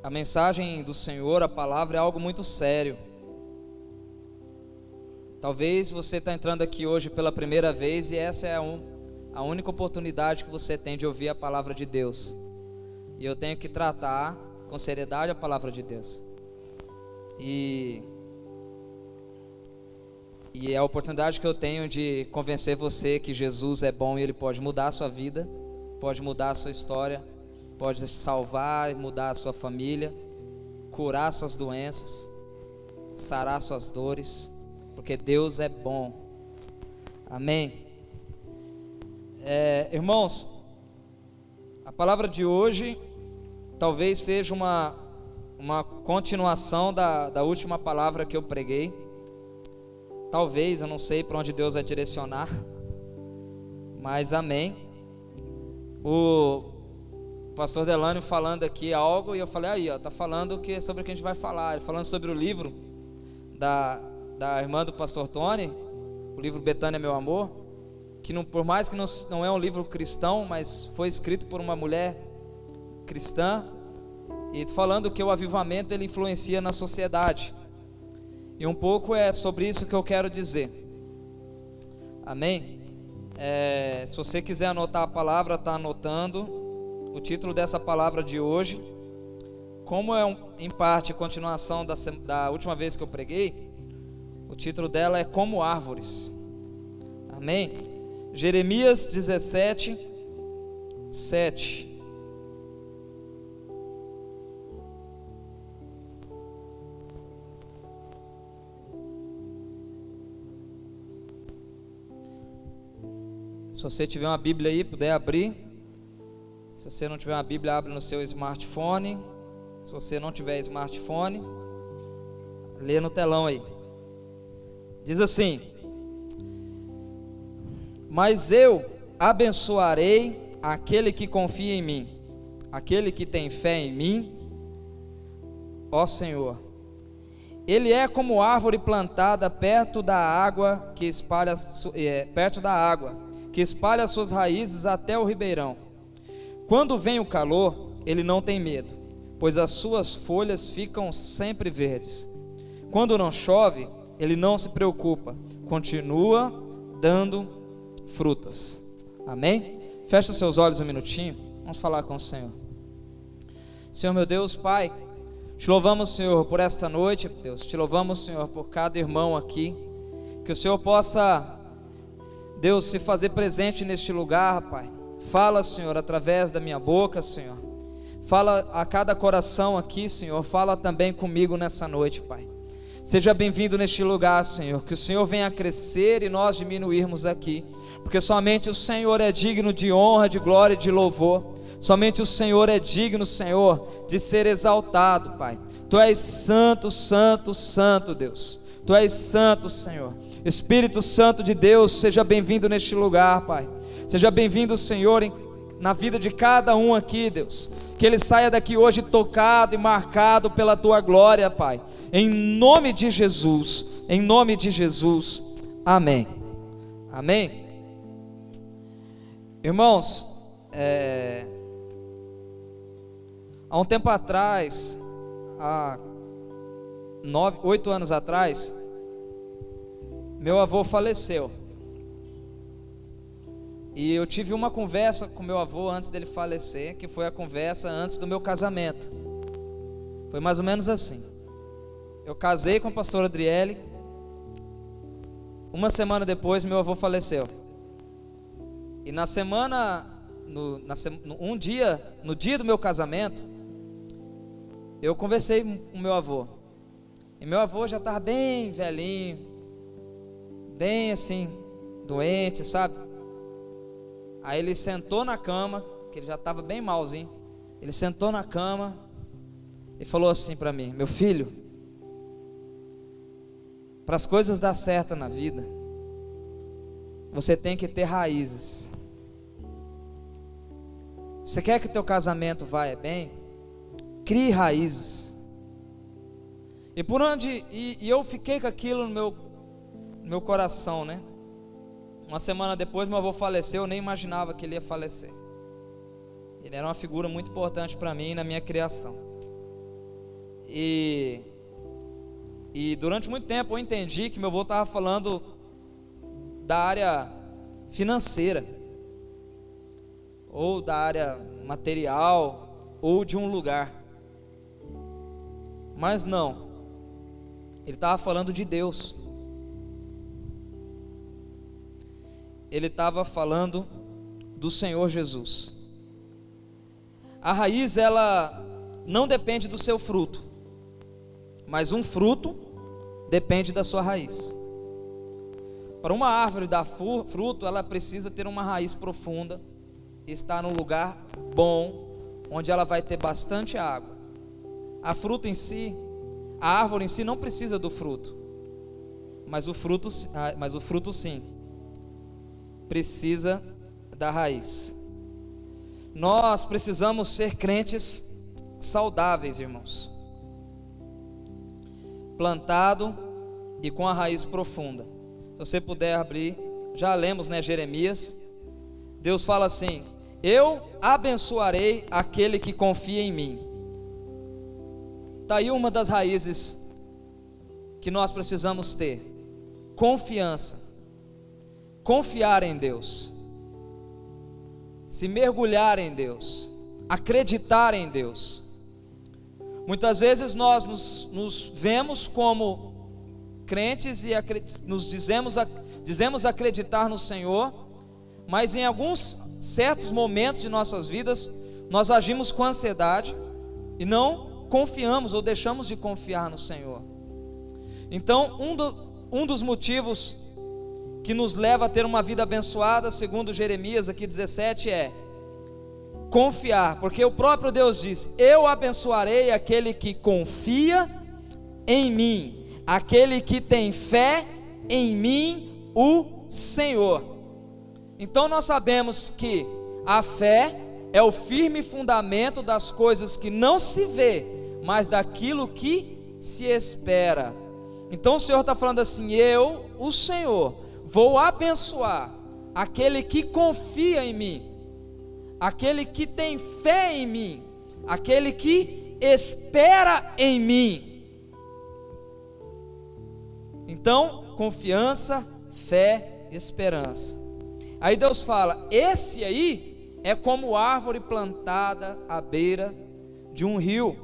a mensagem do Senhor, a palavra, é algo muito sério. Talvez você está entrando aqui hoje pela primeira vez e essa é a única oportunidade que você tem de ouvir a palavra de Deus. E eu tenho que tratar com seriedade a palavra de Deus. E é a oportunidade que eu tenho de convencer você que Jesus é bom e Ele pode mudar a sua vida, pode mudar a sua história, pode salvar e mudar a sua família, curar suas doenças, sarar suas dores, porque Deus é bom. Amém? Irmãos, a palavra de hoje talvez seja uma continuação da última palavra que eu preguei. Talvez, eu não sei para onde Deus vai direcionar, mas amém. O pastor Delânio falando aqui algo, e eu falei, aí, ó, tá falando sobre o que a gente vai falar. Ele falando sobre o livro da irmã do pastor Tony, o livro Betânia Meu Amor, que não, por mais que não é um livro cristão, mas foi escrito por uma mulher cristã, e falando que o avivamento ele influencia na sociedade. E um pouco é sobre isso que eu quero dizer. Amém? Se você quiser anotar a palavra, está anotando. O título dessa palavra de hoje, como é em parte continuação da última vez que eu preguei, o título dela é Como Árvores. Amém? Jeremias 17, 7. Se você tiver uma Bíblia aí, puder abrir. Se você não tiver uma Bíblia, abre no seu smartphone. Se você não tiver smartphone, lê no telão aí. Diz assim: mas eu abençoarei aquele que confia em mim, aquele que tem fé em mim, ó Senhor. Ele é como árvore plantada perto da água que espalha suas raízes até o ribeirão. Quando vem o calor, ele não tem medo, pois as suas folhas ficam sempre verdes. Quando não chove, ele não se preocupa, continua dando frutas. Amém? Feche os seus olhos um minutinho, vamos falar com o Senhor. Senhor meu Deus, Pai, te louvamos, Senhor, por esta noite, Deus, te louvamos, Senhor, por cada irmão aqui, que o Senhor possa, Deus, se fazer presente neste lugar, Pai. Fala, Senhor, através da minha boca, Senhor. Fala a cada coração aqui, Senhor. Fala também comigo nessa noite, Pai. Seja bem-vindo neste lugar, Senhor. Que o Senhor venha crescer e nós diminuirmos aqui. Porque somente o Senhor é digno de honra, de glória e de louvor. Somente o Senhor é digno, Senhor, de ser exaltado, Pai. Tu és santo, santo, santo, Deus. Tu és santo, Senhor. Espírito Santo de Deus, seja bem-vindo neste lugar, Pai. Seja bem-vindo, Senhor, na vida de cada um aqui, Deus. Que ele saia daqui hoje tocado e marcado pela Tua glória, Pai. Em nome de Jesus, em nome de Jesus. Amém. Amém. Irmãos, há um tempo atrás, há 8 anos atrás, meu avô faleceu. E eu tive uma conversa com meu avô antes dele falecer, que foi a conversa antes do meu casamento. Foi mais ou menos assim. Eu casei com a pastora Adriele. Uma semana depois, meu avô faleceu. E no dia do meu casamento, eu conversei com meu avô. E meu avô já estava bem velhinho, bem assim, doente, sabe? Aí ele sentou na cama, que ele já estava bem malzinho. Ele sentou na cama e falou assim para mim: meu filho, para as coisas dar certo na vida, você tem que ter raízes. Você quer que o teu casamento vá bem? Crie raízes. E eu fiquei com aquilo no meu coração, né? Uma semana depois meu avô faleceu, eu nem imaginava que ele ia falecer. Ele era uma figura muito importante para mim e na minha criação. E durante muito tempo eu entendi que meu avô estava falando da área financeira, ou da área material, ou de um lugar. Mas não, ele estava falando de Deus. Ele estava falando do Senhor Jesus. A raiz, ela não depende do seu fruto, mas um fruto depende da sua raiz. Para uma árvore dar fruto, ela precisa ter uma raiz profunda, estar num lugar bom, onde ela vai ter bastante água. A árvore em si não precisa do fruto, mas o fruto sim precisa da raiz. Nós precisamos ser crentes saudáveis, irmãos, plantado e com a raiz profunda. Se você puder abrir, já lemos, né, Jeremias. Deus fala assim: eu abençoarei aquele que confia em mim. Está aí uma das raízes que nós precisamos ter: confiança. Confiar em Deus, se mergulhar em Deus, acreditar em Deus. Muitas vezes nós nos vemos como crentes e dizemos acreditar no Senhor, mas em alguns certos momentos de nossas vidas nós agimos com ansiedade e não confiamos ou deixamos de confiar no Senhor. Então um dos motivos que nos leva a ter uma vida abençoada, segundo Jeremias aqui 17, é confiar, porque o próprio Deus diz: eu abençoarei aquele que confia em mim, aquele que tem fé em mim, o Senhor. Então nós sabemos que a fé é o firme fundamento das coisas que não se vê, mas daquilo que se espera. Então o Senhor está falando assim: eu, o Senhor, vou abençoar aquele que confia em mim, aquele que tem fé em mim, aquele que espera em mim. Então, confiança, fé, esperança. Aí Deus fala: esse aí é como árvore plantada à beira de um rio.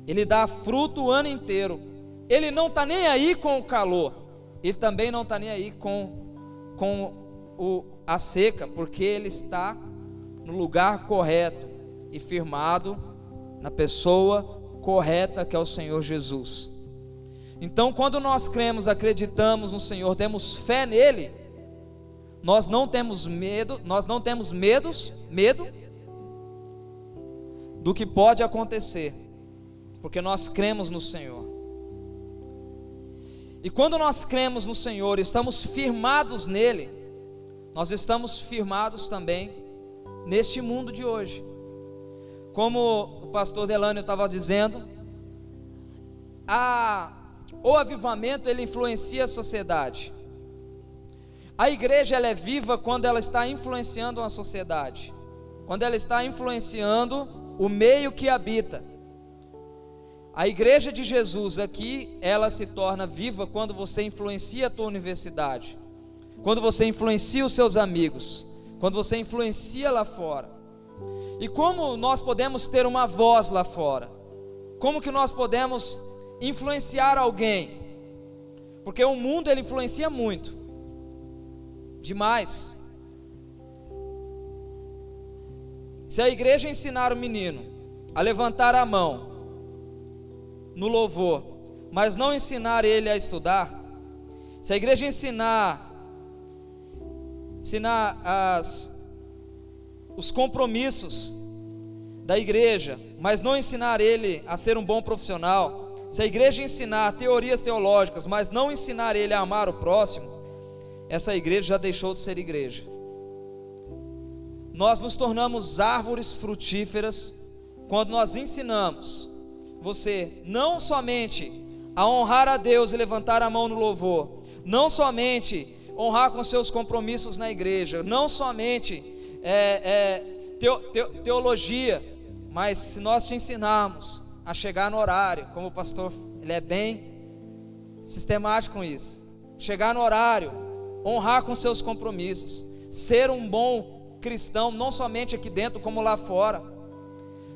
Ele dá fruto o ano inteiro. Ele não está nem aí com o calor. Ele também não está nem aí com a seca, porque ele está no lugar correto e firmado na pessoa correta, que é o Senhor Jesus. Então, quando nós cremos, acreditamos no Senhor, temos fé nele, nós não temos medo do que pode acontecer, porque nós cremos no Senhor. E quando nós cremos no Senhor, estamos firmados nele, nós estamos firmados também neste mundo de hoje. Como o pastor Delânio estava dizendo, o avivamento, ele influencia a sociedade. A igreja, ela é viva quando ela está influenciando a sociedade, quando ela está influenciando o meio que habita. A igreja de Jesus aqui, ela se torna viva quando você influencia a tua universidade, quando você influencia os seus amigos, quando você influencia lá fora. E como nós podemos ter uma voz lá fora? Como que nós podemos influenciar alguém? Porque o mundo, ele influencia muito, demais. Se a igreja ensinar o menino a levantar a mão no louvor, mas não ensinar ele a estudar, se a igreja ensinar os compromissos da igreja, mas não ensinar ele a ser um bom profissional, se a igreja ensinar teorias teológicas, mas não ensinar ele a amar o próximo, essa igreja já deixou de ser igreja. Nós nos tornamos árvores frutíferas quando nós ensinamos você não somente a honrar a Deus e levantar a mão no louvor, não somente honrar com seus compromissos na igreja, não somente teologia, mas se nós te ensinarmos a chegar no horário, como o pastor, ele é bem sistemático com isso, chegar no horário, honrar com seus compromissos, ser um bom cristão, não somente aqui dentro como lá fora.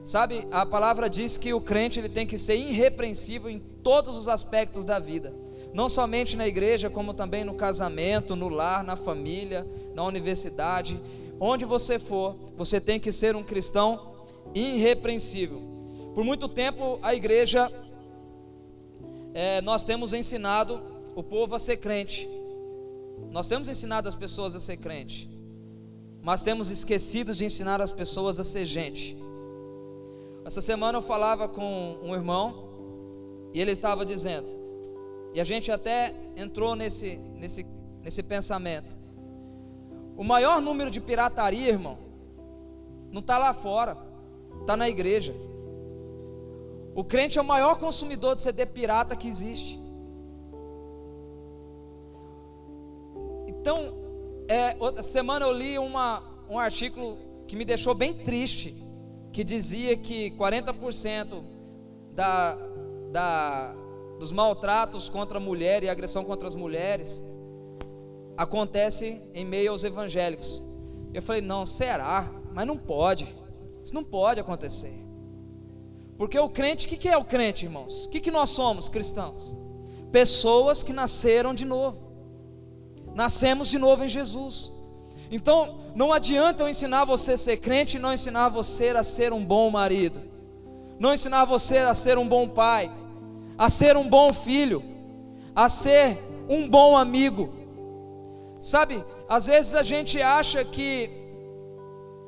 Sabe, a palavra diz que o crente ele tem que ser irrepreensível em todos os aspectos da vida, não somente na igreja, como também no casamento, no lar, na família, na universidade, onde você for, você tem que ser um cristão irrepreensível. Por muito tempo a igreja, nós temos ensinado o povo a ser crente, nós temos ensinado as pessoas a ser crente, mas temos esquecido de ensinar as pessoas a ser gente. Essa semana eu falava com um irmão e ele estava dizendo, e a gente até entrou nesse pensamento, o maior número de pirataria, irmão, não está lá fora, está na igreja. O crente é o maior consumidor de CD pirata que existe. Então, outra semana eu li um artigo que me deixou bem triste, que dizia que 40% dos maltratos contra a mulher e agressão contra as mulheres acontece em meio aos evangélicos. Eu falei, não, será? Mas não pode, isso não pode acontecer. Porque o crente, o que é o crente, irmãos? O que nós somos, cristãos? Pessoas que nasceram de novo, nascemos de novo em Jesus. Então, não adianta eu ensinar você a ser crente e não ensinar você a ser um bom marido, não ensinar você a ser um bom pai, a ser um bom filho, a ser um bom amigo. Sabe, às vezes a gente acha que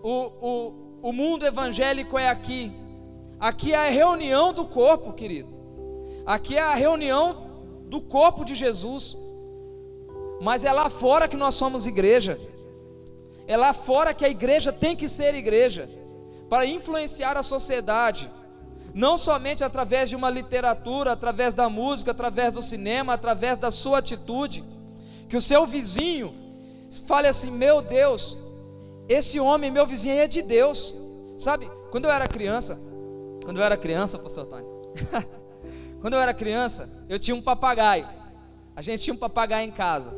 o mundo evangélico é aqui. Aqui é a reunião do corpo, querido. Aqui é a reunião do corpo de Jesus. Mas é lá fora que nós somos igreja. É lá fora que a igreja tem que ser igreja, para influenciar a sociedade, não somente através de uma literatura, através da música, através do cinema, através da sua atitude. Que o seu vizinho fale assim, meu Deus, esse homem, meu vizinho é de Deus. Sabe, quando eu era criança, pastor Tony, quando eu era criança, eu tinha um papagaio. A gente tinha um papagaio em casa.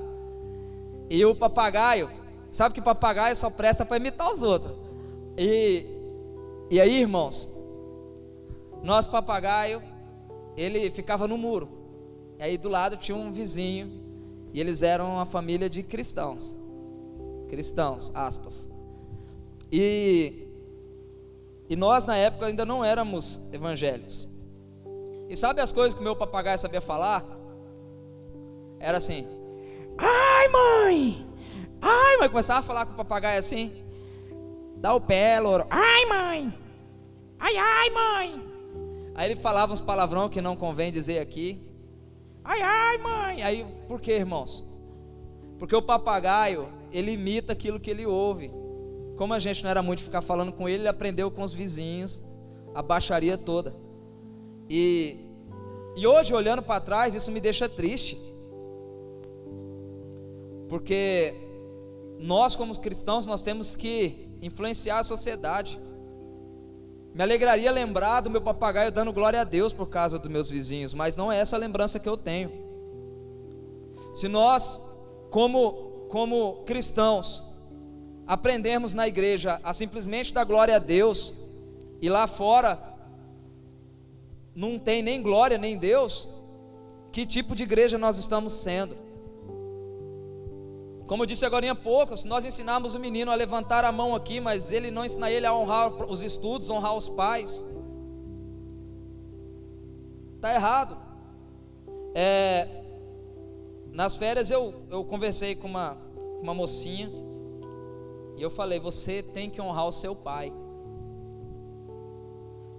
E o papagaio, sabe que papagaio só presta para imitar os outros. E aí, irmãos, nosso papagaio, ele ficava no muro. E aí do lado tinha um vizinho, e eles eram uma família de cristãos, aspas. E nós na época ainda não éramos evangélicos. E sabe as coisas que o meu papagaio sabia falar? Era assim, ai mãe, começava a falar com o papagaio assim, dá o pé, louro, ai mãe, ai mãe. Aí ele falava uns palavrão que não convém dizer aqui, ai mãe. Aí, por que, irmãos? Porque o papagaio, ele imita aquilo que ele ouve. Como a gente não era muito ficar falando com ele, ele aprendeu com os vizinhos a baixaria toda. E hoje, olhando para trás, isso me deixa triste, porque nós como cristãos, nós temos que influenciar a sociedade. Me alegraria lembrar do meu papagaio dando glória a Deus por causa dos meus vizinhos, mas não é essa a lembrança que eu tenho. Se nós, como cristãos, aprendermos na igreja a simplesmente dar glória a Deus, e lá fora não tem nem glória nem Deus, que tipo de igreja nós estamos sendo? Como eu disse agora há pouco, se nós ensinarmos o menino a levantar a mão aqui, mas ele não ensinar ele a honrar os estudos, honrar os pais, está errado. Nas férias eu conversei com uma mocinha e eu falei: você tem que honrar o seu pai.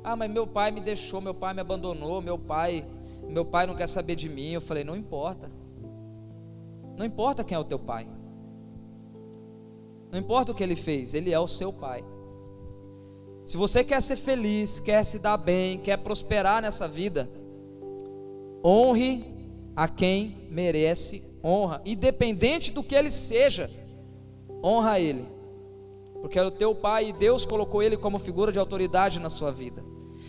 Ah, mas meu pai me deixou, meu pai me abandonou, meu pai não quer saber de mim. Eu falei: não importa. Não importa quem é o teu pai. Não importa o que ele fez, ele é o seu pai. Se você quer ser feliz, quer se dar bem, quer prosperar nessa vida, honre a quem merece honra, independente do que ele seja, honra ele, porque é o teu pai e Deus colocou ele como figura de autoridade na sua vida.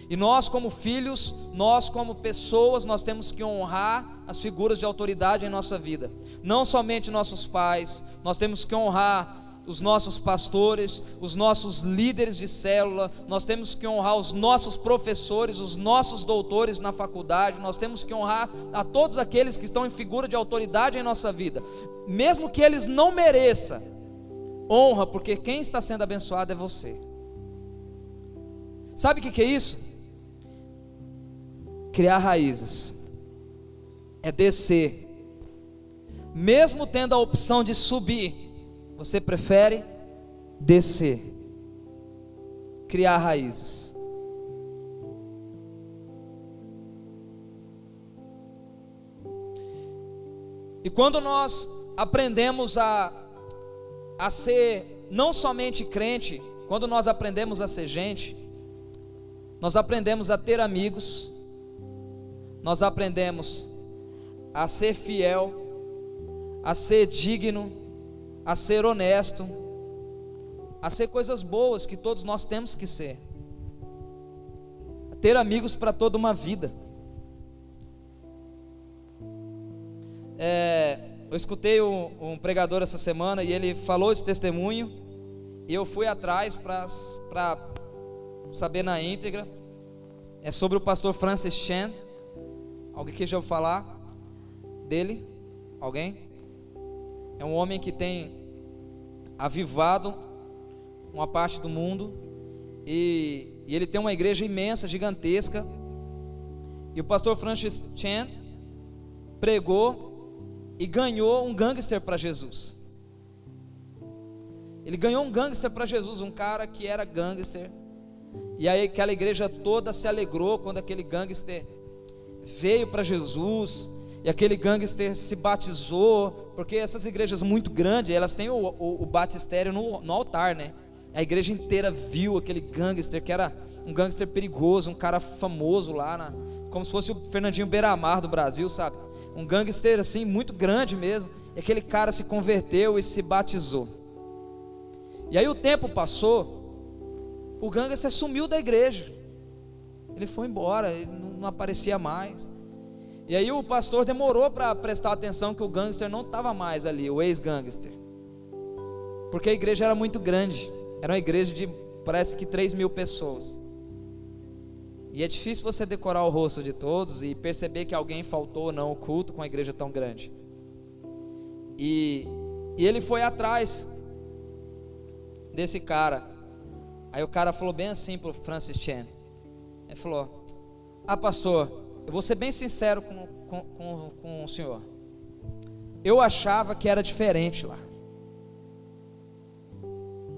E nós como filhos, nós como pessoas, nós temos que honrar as figuras de autoridade em nossa vida. Não somente nossos pais, nós temos que honrar os nossos pastores, os nossos líderes de célula, nós temos que honrar os nossos professores, os nossos doutores na faculdade, nós temos que honrar a todos aqueles que estão em figura de autoridade em nossa vida, mesmo que eles não mereçam. Honra, porque quem está sendo abençoado é você. Sabe o que é isso? Criar raízes, é descer, mesmo tendo a opção de subir, você prefere descer, criar raízes. E quando nós aprendemos a ser não somente crente, quando nós aprendemos a ser gente, nós aprendemos a ter amigos, nós aprendemos a ser fiel, a ser digno, a ser honesto, a ser coisas boas que todos nós temos que ser, a ter amigos para toda uma vida. Eu escutei um pregador essa semana e ele falou esse testemunho, e eu fui atrás para saber na íntegra. É sobre o pastor Francis Chan. Alguém que já ouviu falar dele? Alguém? É um homem que tem avivado uma parte do mundo, e ele tem uma igreja imensa, gigantesca. E o pastor Francis Chan pregou e ganhou um gangster para Jesus. Ele ganhou um gangster para Jesus, um cara que era gangster. E aí aquela igreja toda se alegrou quando aquele gangster veio para Jesus, e aquele gangster se batizou, porque essas igrejas muito grandes, elas têm o batistério no altar, né? A igreja inteira viu aquele gangster, que era um gangster perigoso, um cara famoso lá, como se fosse o Fernandinho Beiramar do Brasil, sabe? Um gangster assim, muito grande mesmo. E aquele cara se converteu e se batizou. E aí o tempo passou, o gangster sumiu da igreja. Ele foi embora, ele não aparecia mais. E aí o pastor demorou para prestar atenção que o gangster não estava mais ali, o ex-gangster, porque a igreja era muito grande. Era uma igreja de, parece que 3.000 pessoas. E é difícil você decorar o rosto de todos e perceber que alguém faltou ou não ao culto com a igreja tão grande. E ele foi atrás desse cara. Aí o cara falou bem assim para o Francis Chan. Ele falou: ah, pastor, eu vou ser bem sincero com o senhor. Eu achava que era diferente lá.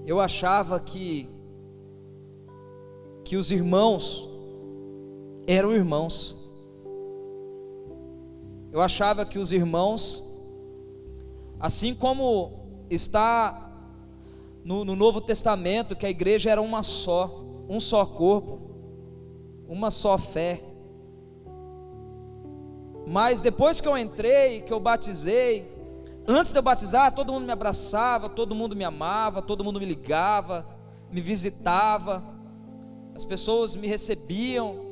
Eu achava que os irmãos eram irmãos. Eu achava que os irmãos, assim como está no Novo Testamento, que a igreja era uma só, um só corpo, uma só fé. Mas depois que eu entrei, que eu batizei, antes de eu batizar, todo mundo me abraçava, todo mundo me amava, todo mundo me ligava, me visitava, as pessoas me recebiam.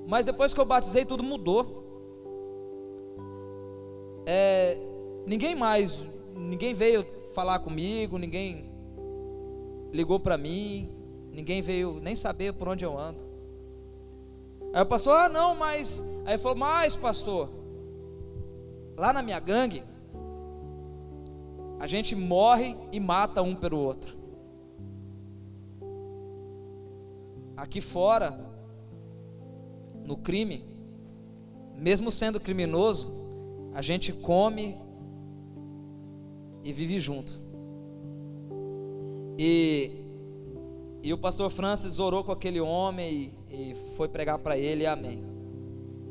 Mas depois que eu batizei, tudo mudou. Ninguém veio falar comigo, ninguém ligou para mim, ninguém veio nem saber por onde eu ando. Aí o pastor: ah, não, mas... Aí ele falou: mas pastor, lá na minha gangue, a gente morre e mata um pelo outro. Aqui fora, no crime, mesmo sendo criminoso, a gente come e vive junto. E o pastor Francis orou com aquele homem e foi pregar para ele, amém.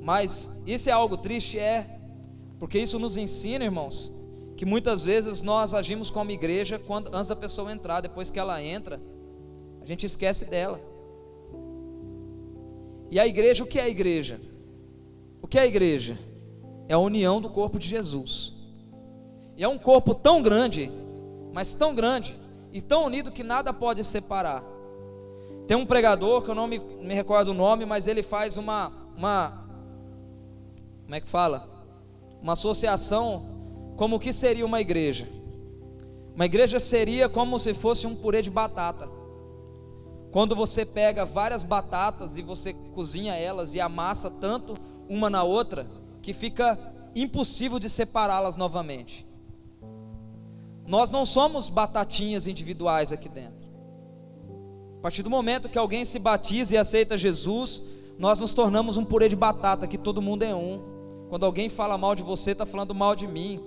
Mas isso é algo triste, porque isso nos ensina, irmãos, que muitas vezes nós agimos como igreja antes da pessoa entrar. Depois que ela entra, a gente esquece dela. E a igreja, o que é a igreja? O que é a igreja? É a união do corpo de Jesus. E é um corpo tão grande, mas tão grande e tão unido que nada pode separar. Tem um pregador que eu não me recordo o nome, mas ele faz uma como é que fala? Uma associação como o que seria uma igreja. Uma igreja seria como se fosse um purê de batata. Quando você pega várias batatas e você cozinha elas e amassa tanto uma na outra, que fica impossível de separá-las novamente. Nós não somos batatinhas individuais aqui dentro. A partir do momento que alguém se batiza e aceita Jesus, nós nos tornamos um purê de batata, que todo mundo é um. Quando alguém fala mal de você, está falando mal de mim.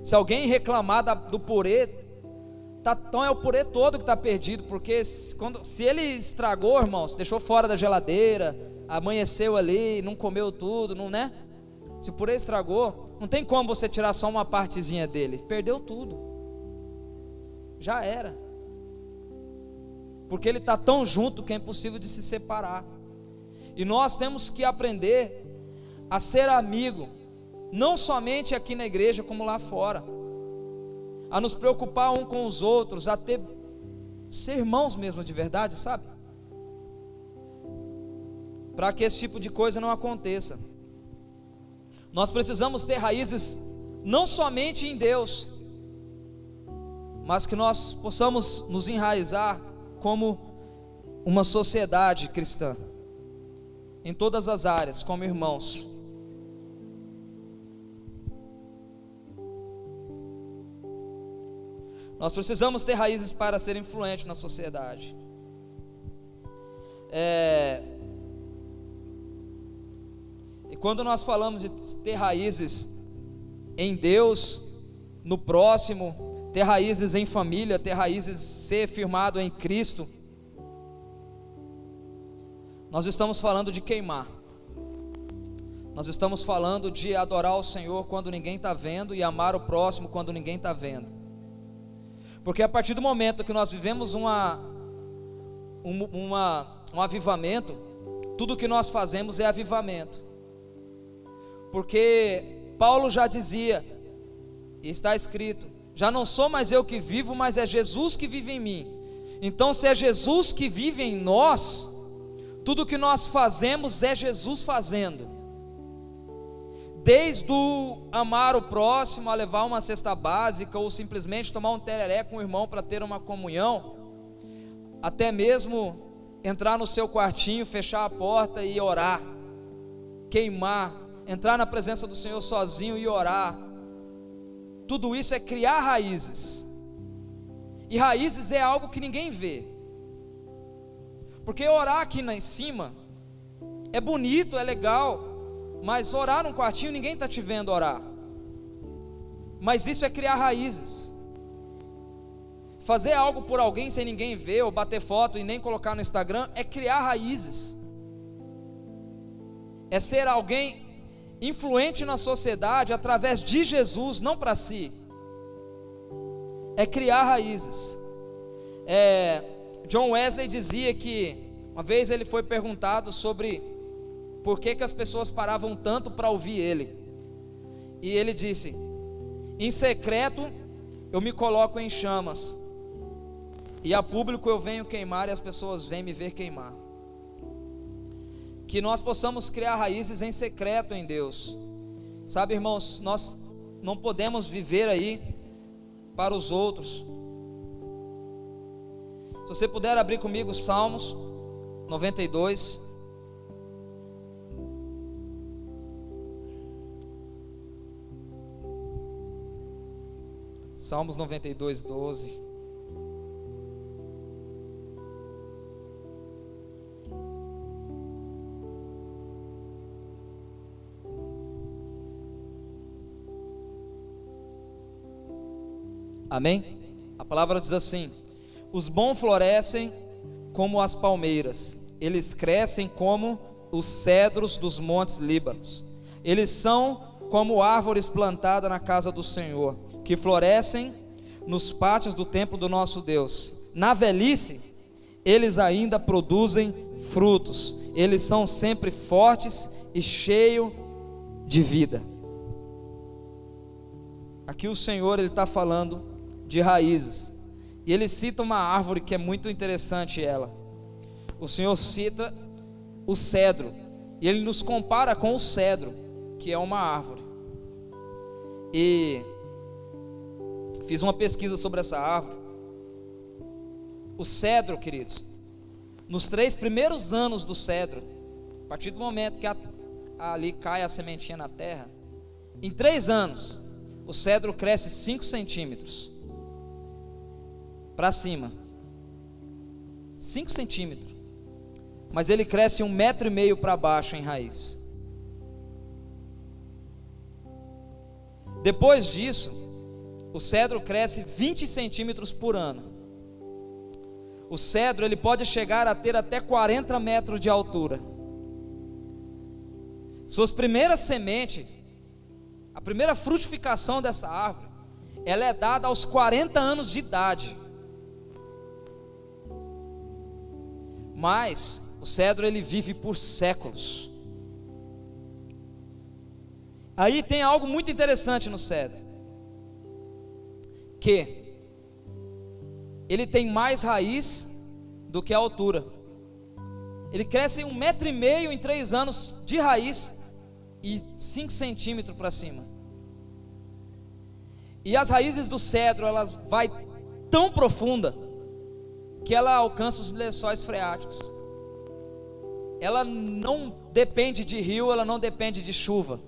Se alguém reclamar do purê, então é o purê todo que está perdido, porque se ele estragou, irmãos, deixou fora da geladeira, amanheceu ali, não comeu tudo, não, né? Se o purê estragou, não tem como você tirar só uma partezinha dele, perdeu tudo, já era, porque ele está tão junto que é impossível de se separar. E nós temos que aprender a ser amigo, não somente aqui na igreja, como lá fora, a nos preocupar um com os outros, a ser irmãos mesmo de verdade, sabe? Para que esse tipo de coisa não aconteça. Nós precisamos ter raízes não somente em Deus, mas que nós possamos nos enraizar como uma sociedade cristã, em todas as áreas, como irmãos. Nós precisamos ter raízes para ser influente na sociedade. E quando nós falamos de ter raízes em Deus, no próximo, ter raízes em família, ter raízes, ser firmado em Cristo, nós estamos falando de queimar. Nós estamos falando de adorar o Senhor quando ninguém está vendo e amar o próximo quando ninguém está vendo. Porque a partir do momento que nós vivemos um avivamento, tudo que nós fazemos é avivamento. Porque Paulo já dizia, e está escrito, já não sou mais eu que vivo, mas é Jesus que vive em mim. Então, se é Jesus que vive em nós, tudo que nós fazemos é Jesus fazendo. Desde o amar o próximo, a levar uma cesta básica, ou simplesmente tomar um tereré com o irmão para ter uma comunhão, até mesmo entrar no seu quartinho, fechar a porta e orar, queimar, entrar na presença do Senhor sozinho e orar. Tudo isso é criar raízes. E raízes é algo que ninguém vê. Porque orar aqui em cima é bonito, é legal, mas orar num quartinho, ninguém está te vendo orar. Mas isso é criar raízes. Fazer algo por alguém sem ninguém ver, ou bater foto e nem colocar no Instagram, é criar raízes. É ser alguém influente na sociedade através de Jesus, não para si. É criar raízes. John Wesley dizia que uma vez ele foi perguntado sobre por que as pessoas paravam tanto para ouvir ele, e ele disse: em secreto eu me coloco em chamas, e a público eu venho queimar, e as pessoas vêm me ver queimar. Que nós possamos criar raízes em secreto em Deus. Sabe, irmãos, nós não podemos viver aí para os outros. Se você puder abrir comigo Salmos 92. Salmos 92, 12. Amém? A palavra diz assim: os bons florescem como as palmeiras, eles crescem como os cedros dos montes Líbanos. Eles são como árvores plantadas na casa do Senhor, que florescem nos pátios do templo do nosso Deus. Na velhice, eles ainda produzem frutos, eles são sempre fortes e cheios de vida. Aqui o Senhor está falando de raízes, e ele cita uma árvore que é muito interessante ela. O Senhor cita o cedro, e ele nos compara com o cedro, que é uma árvore. E fiz uma pesquisa sobre essa árvore. O cedro, queridos, nos 3 primeiros anos do cedro, a partir do momento que ali cai a sementinha na terra, em 3 anos, o cedro cresce 5 centímetros para cima, 5 centímetros, mas ele cresce 1,5 metro para baixo em raiz. Depois disso, o cedro cresce 20 centímetros por ano. O cedro ele pode chegar a ter até 40 metros de altura. Suas primeiras sementes, a primeira frutificação dessa árvore, ela é dada aos 40 anos de idade. Mas o cedro ele vive por séculos. Aí tem algo muito interessante no cedro, que ele tem mais raiz do que a altura. Ele cresce 1,5 metro em 3 anos de raiz e 5 centímetros para cima. E as raízes do cedro, elas vai tão profunda que ela alcança os lençóis freáticos. Ela não depende de rio, ela não depende de chuva.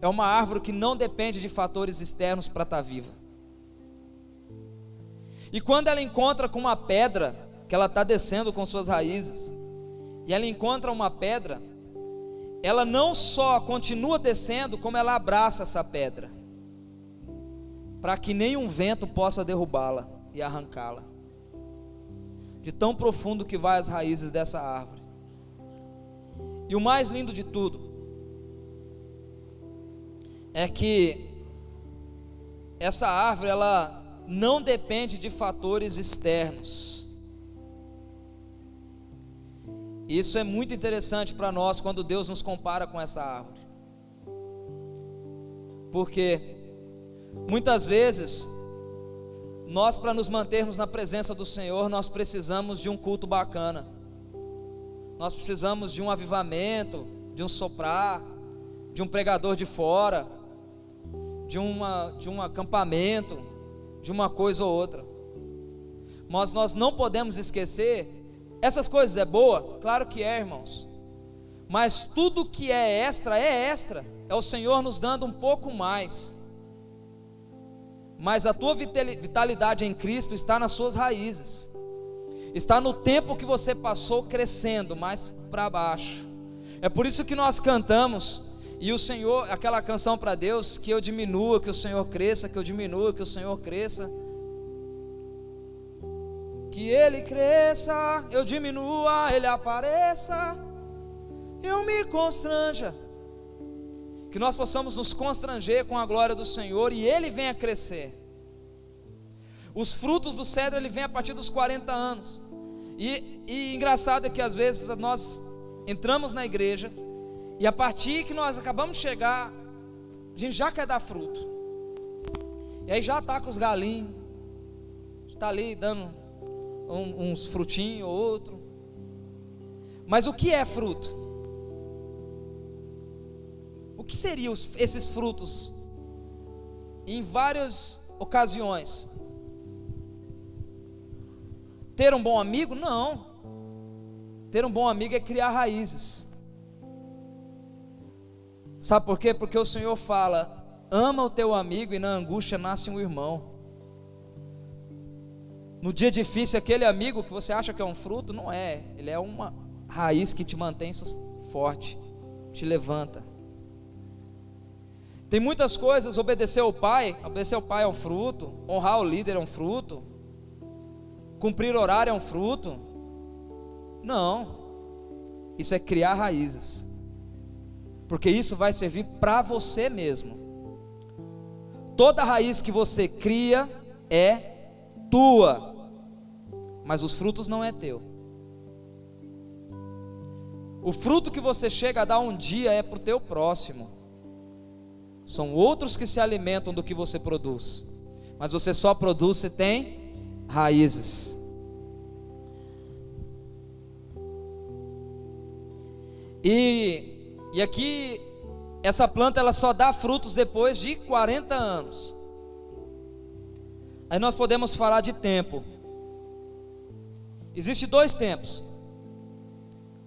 É uma árvore que não depende de fatores externos para estar viva. E quando ela encontra com uma pedra, que ela está descendo com suas raízes, e ela encontra uma pedra, ela não só continua descendo, como ela abraça essa pedra, para que nenhum vento possa derrubá-la e arrancá-la, de tão profundo que vai as raízes dessa árvore. E o mais lindo de tudo é que essa árvore ela não depende de fatores externos. Isso é muito interessante para nós quando Deus nos compara com essa árvore, porque muitas vezes nós, para nos mantermos na presença do Senhor, nós precisamos de um culto bacana, nós precisamos de um avivamento, de um soprar, de um pregador de fora, de um acampamento, de uma coisa ou outra. Mas nós não podemos esquecer, essas coisas é boa? Claro que é, irmãos, mas tudo que é extra, é o Senhor nos dando um pouco mais. Mas a tua vitalidade em Cristo está nas suas raízes, está no tempo que você passou crescendo mais para baixo. É por isso que nós cantamos, e o Senhor, aquela canção para Deus, que eu diminua, que o Senhor cresça, que eu diminua, que o Senhor cresça, que Ele cresça, eu diminua, Ele apareça, eu me constranja, que nós possamos nos constranger com a glória do Senhor e Ele venha crescer. Os frutos do cedro ele vem a partir dos 40 anos, e engraçado é que às vezes nós entramos na igreja, e a partir que nós acabamos de chegar, a gente já quer dar fruto, e aí já está com os galinhos, está ali dando uns frutinhos ou outro. Mas o que é fruto? O que seriam esses frutos? Em várias ocasiões, ter um bom amigo? Não. Ter um bom amigo é criar raízes. Sabe por quê? Porque o Senhor fala: ama o teu amigo, e na angústia nasce um irmão. No dia difícil, aquele amigo que você acha que é um fruto, não é. Ele é uma raiz que te mantém forte, te levanta. Tem muitas coisas, obedecer ao pai é um fruto, honrar o líder é um fruto, cumprir horário é um fruto. Não, isso é criar raízes, porque isso vai servir para você mesmo. Toda raiz que você cria é tua, mas os frutos não é teu. O fruto que você chega a dar um dia é para o teu próximo. São outros que se alimentam do que você produz, mas você só produz se tem raízes. E aqui, essa planta ela só dá frutos depois de 40 anos. Aí nós podemos falar de tempo. Existem 2 tempos: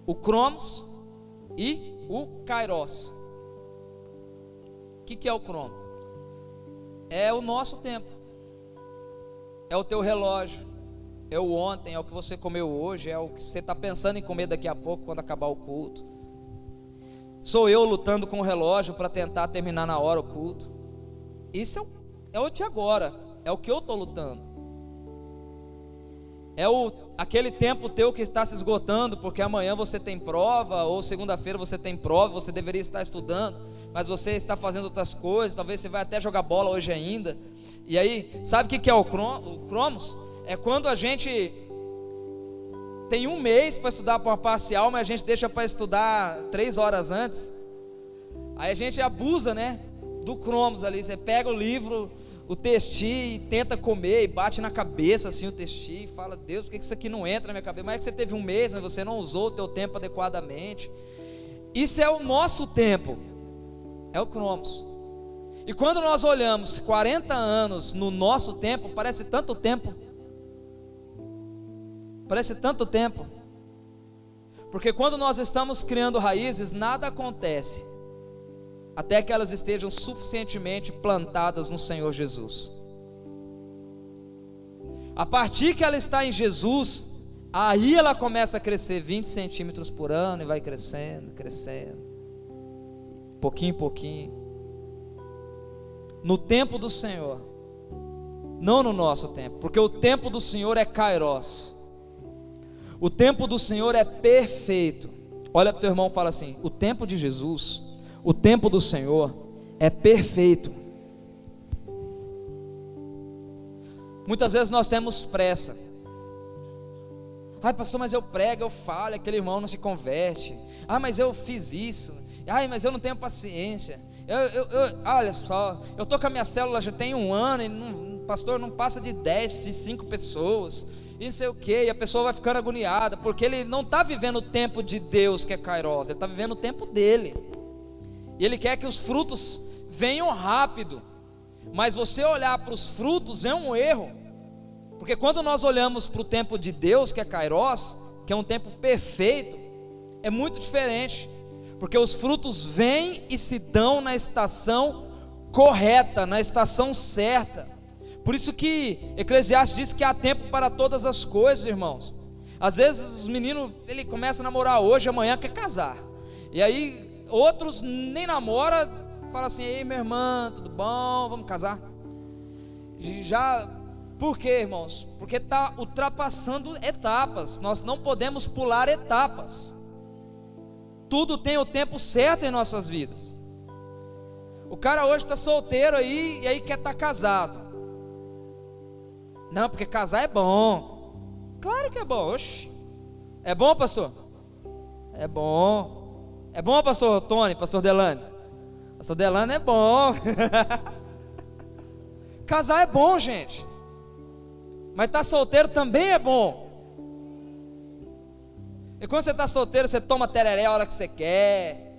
o Cronos e o Kairos. O que é o Cronos? É o nosso tempo, é o teu relógio, é o ontem, é o que você comeu hoje, é o que você está pensando em comer daqui a pouco, quando acabar o culto. Sou eu lutando com o relógio para tentar terminar na hora o culto. Isso é o de agora, é o que eu estou lutando. É aquele tempo teu que está se esgotando, porque amanhã você tem prova, ou segunda-feira você tem prova, você deveria estar estudando, mas você está fazendo outras coisas, talvez você vai até jogar bola hoje ainda. E aí, sabe o que é o Cronos? É quando a gente tem um mês para estudar para uma parcial, mas a gente deixa para estudar 3 horas antes. Aí a gente abusa, né, do Cronos ali. Você pega o livro, o texti, e tenta comer, e bate na cabeça assim o texti, e fala: Deus, por que isso aqui não entra na minha cabeça? Mas é que você teve um mês, mas você não usou o teu tempo adequadamente. Isso é o nosso tempo, é o Cronos. E quando nós olhamos 40 anos no nosso tempo, parece tanto tempo. Parece tanto tempo. Porque quando nós estamos criando raízes, nada acontece até que elas estejam suficientemente plantadas no Senhor Jesus. A partir que ela está em Jesus, aí ela começa a crescer 20 centímetros por ano e vai crescendo, crescendo, pouquinho em pouquinho. No tempo do Senhor, não no nosso tempo, porque o tempo do Senhor é Kairos. O tempo do Senhor é perfeito. Olha para o teu irmão e fala assim: o tempo de Jesus, o tempo do Senhor é perfeito. Muitas vezes nós temos pressa. Ai, pastor, mas eu prego, eu falo, aquele irmão não se converte. Ah, mas eu fiz isso. Ai, mas eu não tenho paciência. Olha só, eu estou com a minha célula já tem 1 ano e pastor, não passa de 10, de 5 pessoas. E não sei o que, e a pessoa vai ficando agoniada, porque ele não está vivendo o tempo de Deus, que é Kairos, ele está vivendo o tempo dele. E ele quer que os frutos venham rápido. Mas você olhar para os frutos é um erro. Porque quando nós olhamos para o tempo de Deus, que é Kairos, que é um tempo perfeito, é muito diferente. Porque os frutos vêm e se dão na estação correta, na estação certa. Por isso que Eclesiastes diz que há tempo para todas as coisas, irmãos. Às vezes os meninos, ele começa a namorar hoje, amanhã quer casar. E aí outros nem namora, fala assim: ei, minha irmã, tudo bom? Vamos casar? Já, por quê, irmãos? Porque está ultrapassando etapas. Nós não podemos pular etapas. Tudo tem o tempo certo em nossas vidas. O cara hoje está solteiro aí, e aí quer estar casado. Não, porque casar é bom. Claro que é bom. Oxi. É bom, pastor? É bom. É bom, pastor Tony, pastor Delane? Pastor Delane é bom. Casar é bom, gente. Mas estar solteiro também é bom. E quando você está solteiro, você toma tereré a hora que você quer.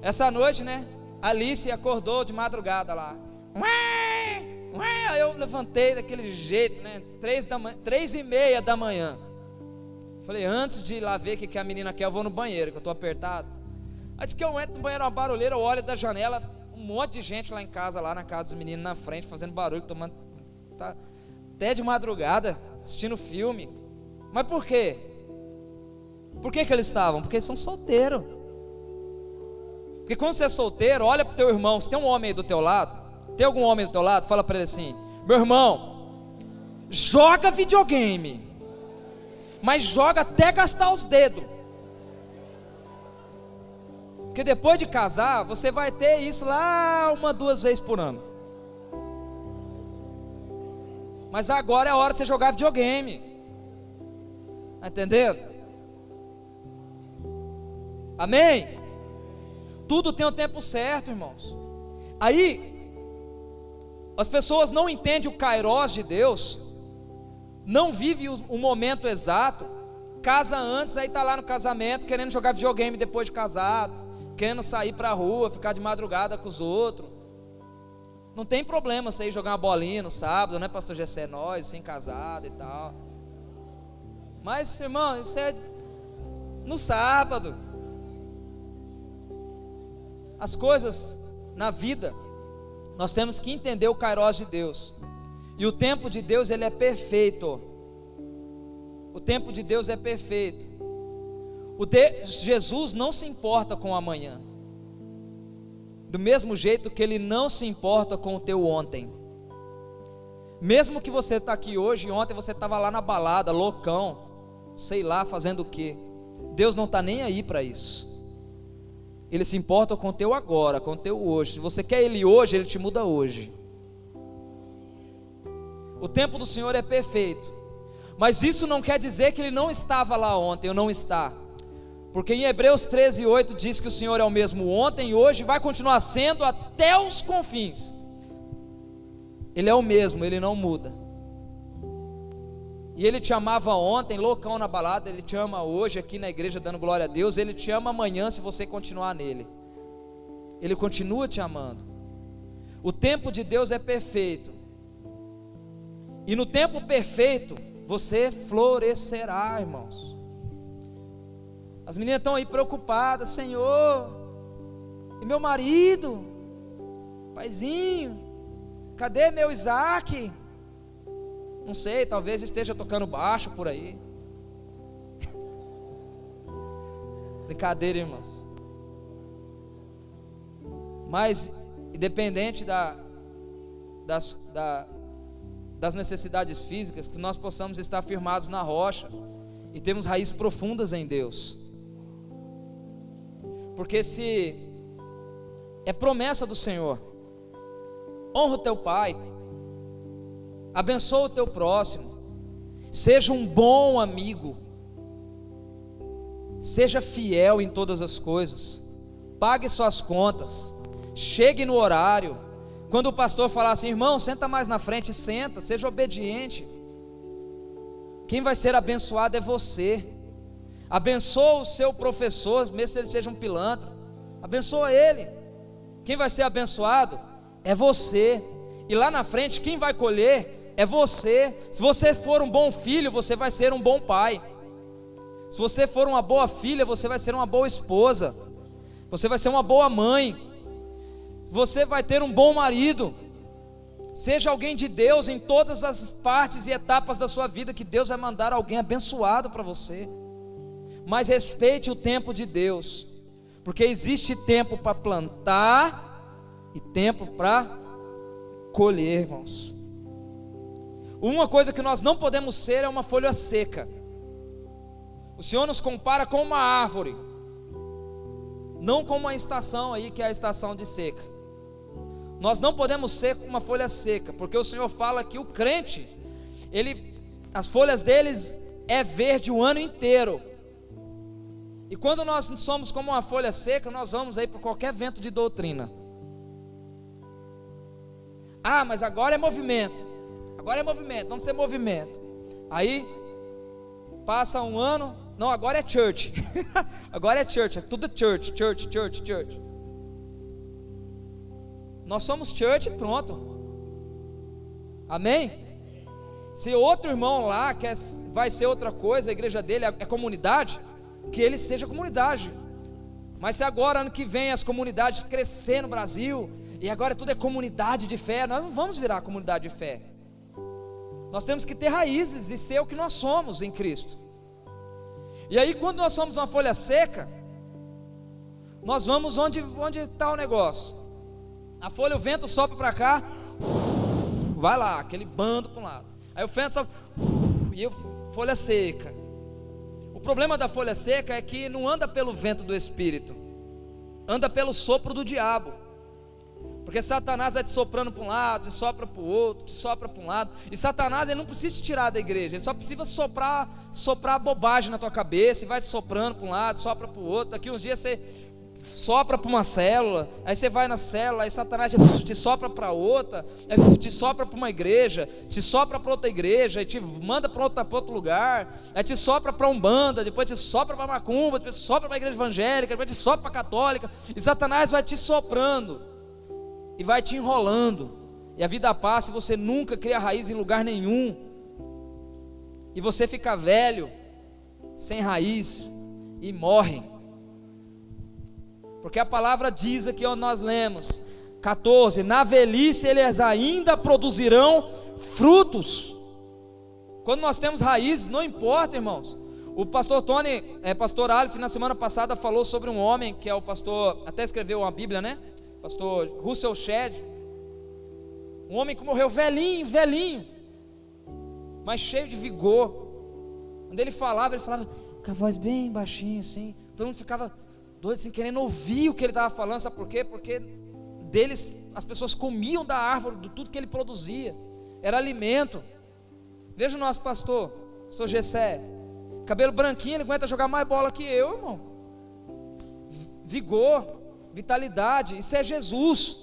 Essa noite, né, Alice acordou de madrugada lá. Aí eu levantei daquele jeito, né, 3:30 da manhã. Falei, antes de ir lá ver o que a menina quer, eu vou no banheiro, que eu estou apertado. Aí disse que eu entro no banheiro, uma barulheira, eu olho da janela, um monte de gente lá em casa, lá na casa dos meninos na frente, fazendo barulho, tomando, tá, até de madrugada, assistindo filme. Mas por quê? Por que eles estavam? Porque eles são solteiros. Porque quando você é solteiro, olha para o teu irmão. Se tem um homem aí do teu lado, tem algum homem do teu lado, fala para ele assim: meu irmão, joga videogame, mas joga até gastar os dedos. Porque depois de casar, você vai ter isso lá 1, 2 vezes por ano. Mas agora é a hora de você jogar videogame. Está entendendo? Amém? Tudo tem o tempo certo, irmãos. Aí, as pessoas não entendem o kairós de Deus, não vivem o momento exato, casa antes, aí está lá no casamento, querendo jogar videogame depois de casado, querendo sair para a rua, ficar de madrugada com os outros. Não tem problema você ir jogar uma bolinha no sábado, né, pastor Gessé? Nós, sem casado e tal. Mas, irmão, isso é no sábado. As coisas na vida, nós temos que entender o kairós de Deus. E o tempo de Deus, ele é perfeito. O tempo de Deus é perfeito. Jesus não se importa com o amanhã. Do mesmo jeito que ele não se importa com o teu ontem. Mesmo que você está aqui hoje, e ontem você estava lá na balada, loucão, sei lá, fazendo o quê? Deus não está nem aí para isso. Ele se importa com o teu agora, com o teu hoje. Se você quer Ele hoje, Ele te muda hoje. O tempo do Senhor é perfeito. Mas isso não quer dizer que Ele não estava lá ontem, ou não está. Porque em Hebreus 13:8 diz que o Senhor é o mesmo ontem, hoje, e vai continuar sendo até os confins. Ele é o mesmo, Ele não muda. E Ele te amava ontem, loucão na balada, Ele te ama hoje aqui na igreja dando glória a Deus, Ele te ama amanhã se você continuar nele. Ele continua te amando. O tempo de Deus é perfeito. E no tempo perfeito, você florescerá, irmãos. As meninas estão aí preocupadas: Senhor, e meu marido? Paizinho, cadê meu Isaac? Não sei, talvez esteja tocando baixo por aí. Brincadeira, irmãos. Mas, independente das necessidades físicas, que nós possamos estar firmados na rocha e termos raízes profundas em Deus. Porque se é promessa do Senhor, honra o teu pai, abençoa o teu próximo, seja um bom amigo, seja fiel em todas as coisas, pague suas contas, chegue no horário. Quando o pastor falar assim: irmão, senta mais na frente, senta, seja obediente. Quem vai ser abençoado é você. Abençoa o seu professor, mesmo se ele seja um pilantra, abençoa ele. Quem vai ser abençoado é você. E lá na frente, quem vai colher é você. Se você for um bom filho, você vai ser um bom pai. Se você for uma boa filha, você vai ser uma boa esposa. Você vai ser uma boa mãe. Você vai ter um bom marido. Seja alguém de Deus em todas as partes e etapas da sua vida, que Deus vai mandar alguém abençoado para você. Mas respeite o tempo de Deus, porque existe tempo para plantar e tempo para colher, irmãos. Uma coisa que nós não podemos ser é uma folha seca. O Senhor nos compara com uma árvore, não com uma estação aí, que é a estação de seca. Nós não podemos ser uma folha seca, porque o Senhor fala que o crente, as folhas deles é verde o ano inteiro. E quando nós somos como uma folha seca, nós vamos aí por qualquer vento de doutrina. Ah, mas agora é movimento. Agora é movimento, vamos ser movimento. Aí passa um ano, não, agora é church. Agora é church, é tudo church. Nós somos church e pronto. Amém? Se outro irmão lá vai ser outra coisa, a igreja dele é comunidade, que ele seja comunidade. Mas se agora, ano que vem, as comunidades crescer no Brasil, e agora tudo é comunidade de fé, nós não vamos virar comunidade de fé. Nós temos que ter raízes e ser o que nós somos em Cristo. E aí, quando nós somos uma folha seca, nós vamos onde está o negócio. A folha, o vento sopra para cá, vai lá, aquele bando para um lado. Aí o vento sopra, e a folha seca. O problema da folha seca é que não anda pelo vento do Espírito, anda pelo sopro do diabo. Porque Satanás vai te soprando para um lado, te sopra para o outro, te sopra para um lado. E Satanás, ele não precisa te tirar da igreja, ele só precisa soprar bobagem na tua cabeça, e vai te soprando para um lado, sopra para o outro. Daqui uns dias você sopra para uma célula, aí você vai na célula, aí Satanás te sopra para outra, aí te sopra para uma igreja, te sopra para outra igreja, aí te manda para outro lugar, aí te sopra para Umbanda, depois te sopra para Macumba, depois te sopra para a igreja evangélica, depois te sopra para a católica, e Satanás vai te soprando e vai te enrolando, e a vida passa e você nunca cria raiz em lugar nenhum, e você fica velho, sem raiz, e morre. Porque a palavra diz aqui onde nós lemos 14, na velhice eles ainda produzirão frutos. Quando nós temos raízes, não importa, irmãos. O pastor Tony, pastor Aleph, na semana passada falou sobre um homem, que é o pastor, até escreveu uma Bíblia, né? Pastor Russell Shedd, um homem que morreu velhinho, mas cheio de vigor. Quando ele falava com a voz bem baixinha assim, todo mundo ficava doido assim, querendo ouvir o que ele estava falando. Sabe por quê? Porque deles, as pessoas comiam da árvore, de tudo que ele produzia, era alimento. Veja o nosso pastor Gessé, cabelo branquinho, ele aguenta jogar mais bola que eu, irmão. Vigor, vitalidade, isso é Jesus.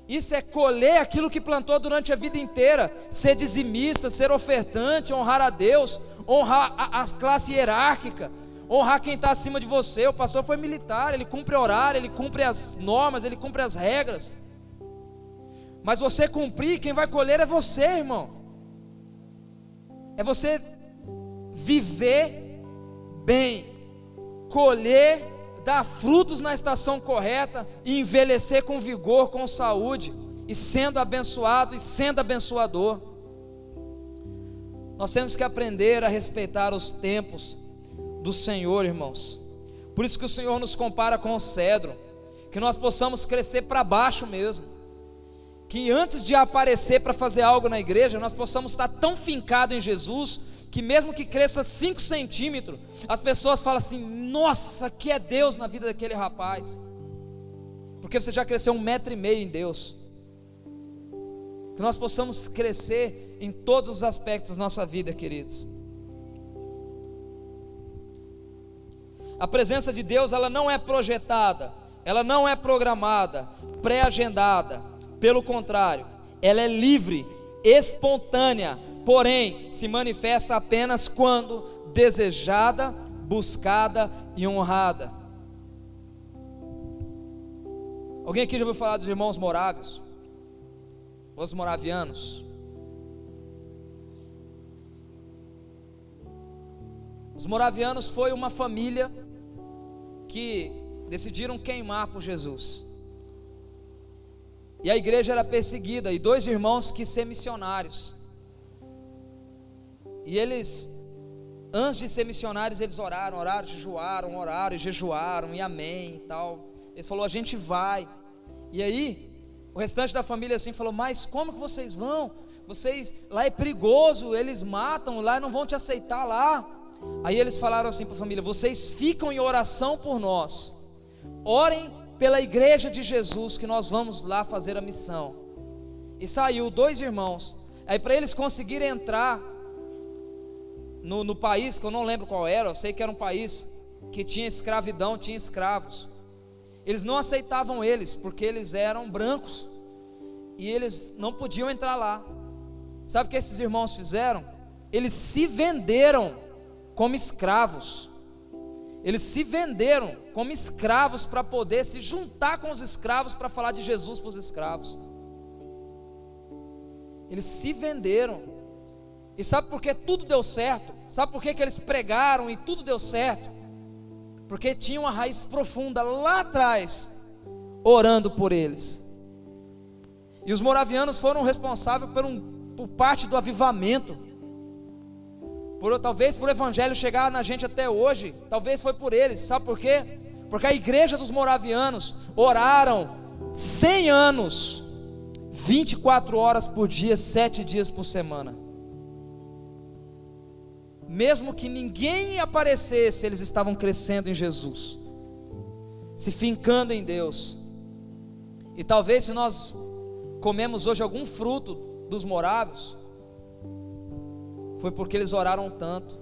Isso é colher aquilo que plantou durante a vida inteira. Ser dizimista, ser ofertante, honrar a Deus, honrar a classe hierárquica, honrar quem está acima de você. O pastor foi militar, ele cumpre horário, ele cumpre as normas, ele cumpre as regras. Mas você cumprir, quem vai colher é você, irmão. É você viver bem, colher, dar frutos na estação correta e envelhecer com vigor, com saúde, e sendo abençoado e sendo abençoador. Nós temos que aprender a respeitar os tempos do Senhor, irmãos. Por isso que o Senhor nos compara com o cedro, que nós possamos crescer para baixo mesmo, que antes de aparecer para fazer algo na igreja, nós possamos estar tão fincados em Jesus, que mesmo que cresça 5 centímetros, as pessoas falam assim: nossa, que é Deus na vida daquele rapaz, porque você já cresceu 1,5 metro em Deus. Que nós possamos crescer em todos os aspectos da nossa vida, queridos. A presença de Deus, ela não é projetada, ela não é programada, pré-agendada. Pelo contrário, ela é livre, espontânea, porém se manifesta apenas quando desejada, buscada e honrada. Alguém aqui já ouviu falar dos irmãos morávios? Os moravianos? Os moravianos foi uma família que decidiram queimar por Jesus. E a igreja era perseguida, e 2 irmãos quis ser missionários. E eles, antes de ser missionários, eles oraram, jejuaram, e amém e tal. Eles falaram: a gente vai. E aí, o restante da família assim falou: mas como que vocês vão? Vocês, lá é perigoso, eles matam, lá não vão te aceitar lá. Aí eles falaram assim para a família: vocês ficam em oração por nós, orem pela igreja de Jesus, que nós vamos lá fazer a missão. E saiu 2 irmãos. Aí para eles conseguirem entrar no país, que eu não lembro qual era, eu sei que era um país que tinha escravidão, tinha escravos. Eles não aceitavam eles, porque eles eram brancos, e eles não podiam entrar lá. Sabe o que esses irmãos fizeram? Eles se venderam como escravos. Eles se venderam como escravos para poder se juntar com os escravos para falar de Jesus para os escravos. Eles se venderam. E sabe por que tudo deu certo? Sabe por que eles pregaram e tudo deu certo? Porque tinha uma raiz profunda lá atrás, orando por eles. E os moravianos foram responsáveis por parte do avivamento. Talvez por o evangelho chegar na gente até hoje, talvez foi por eles. Sabe por quê? Porque a igreja dos moravianos oraram 100 anos, 24 horas por dia, 7 dias por semana. Mesmo que ninguém aparecesse, eles estavam crescendo em Jesus, se fincando em Deus. E talvez se nós comemos hoje algum fruto dos morávios, foi porque eles oraram tanto.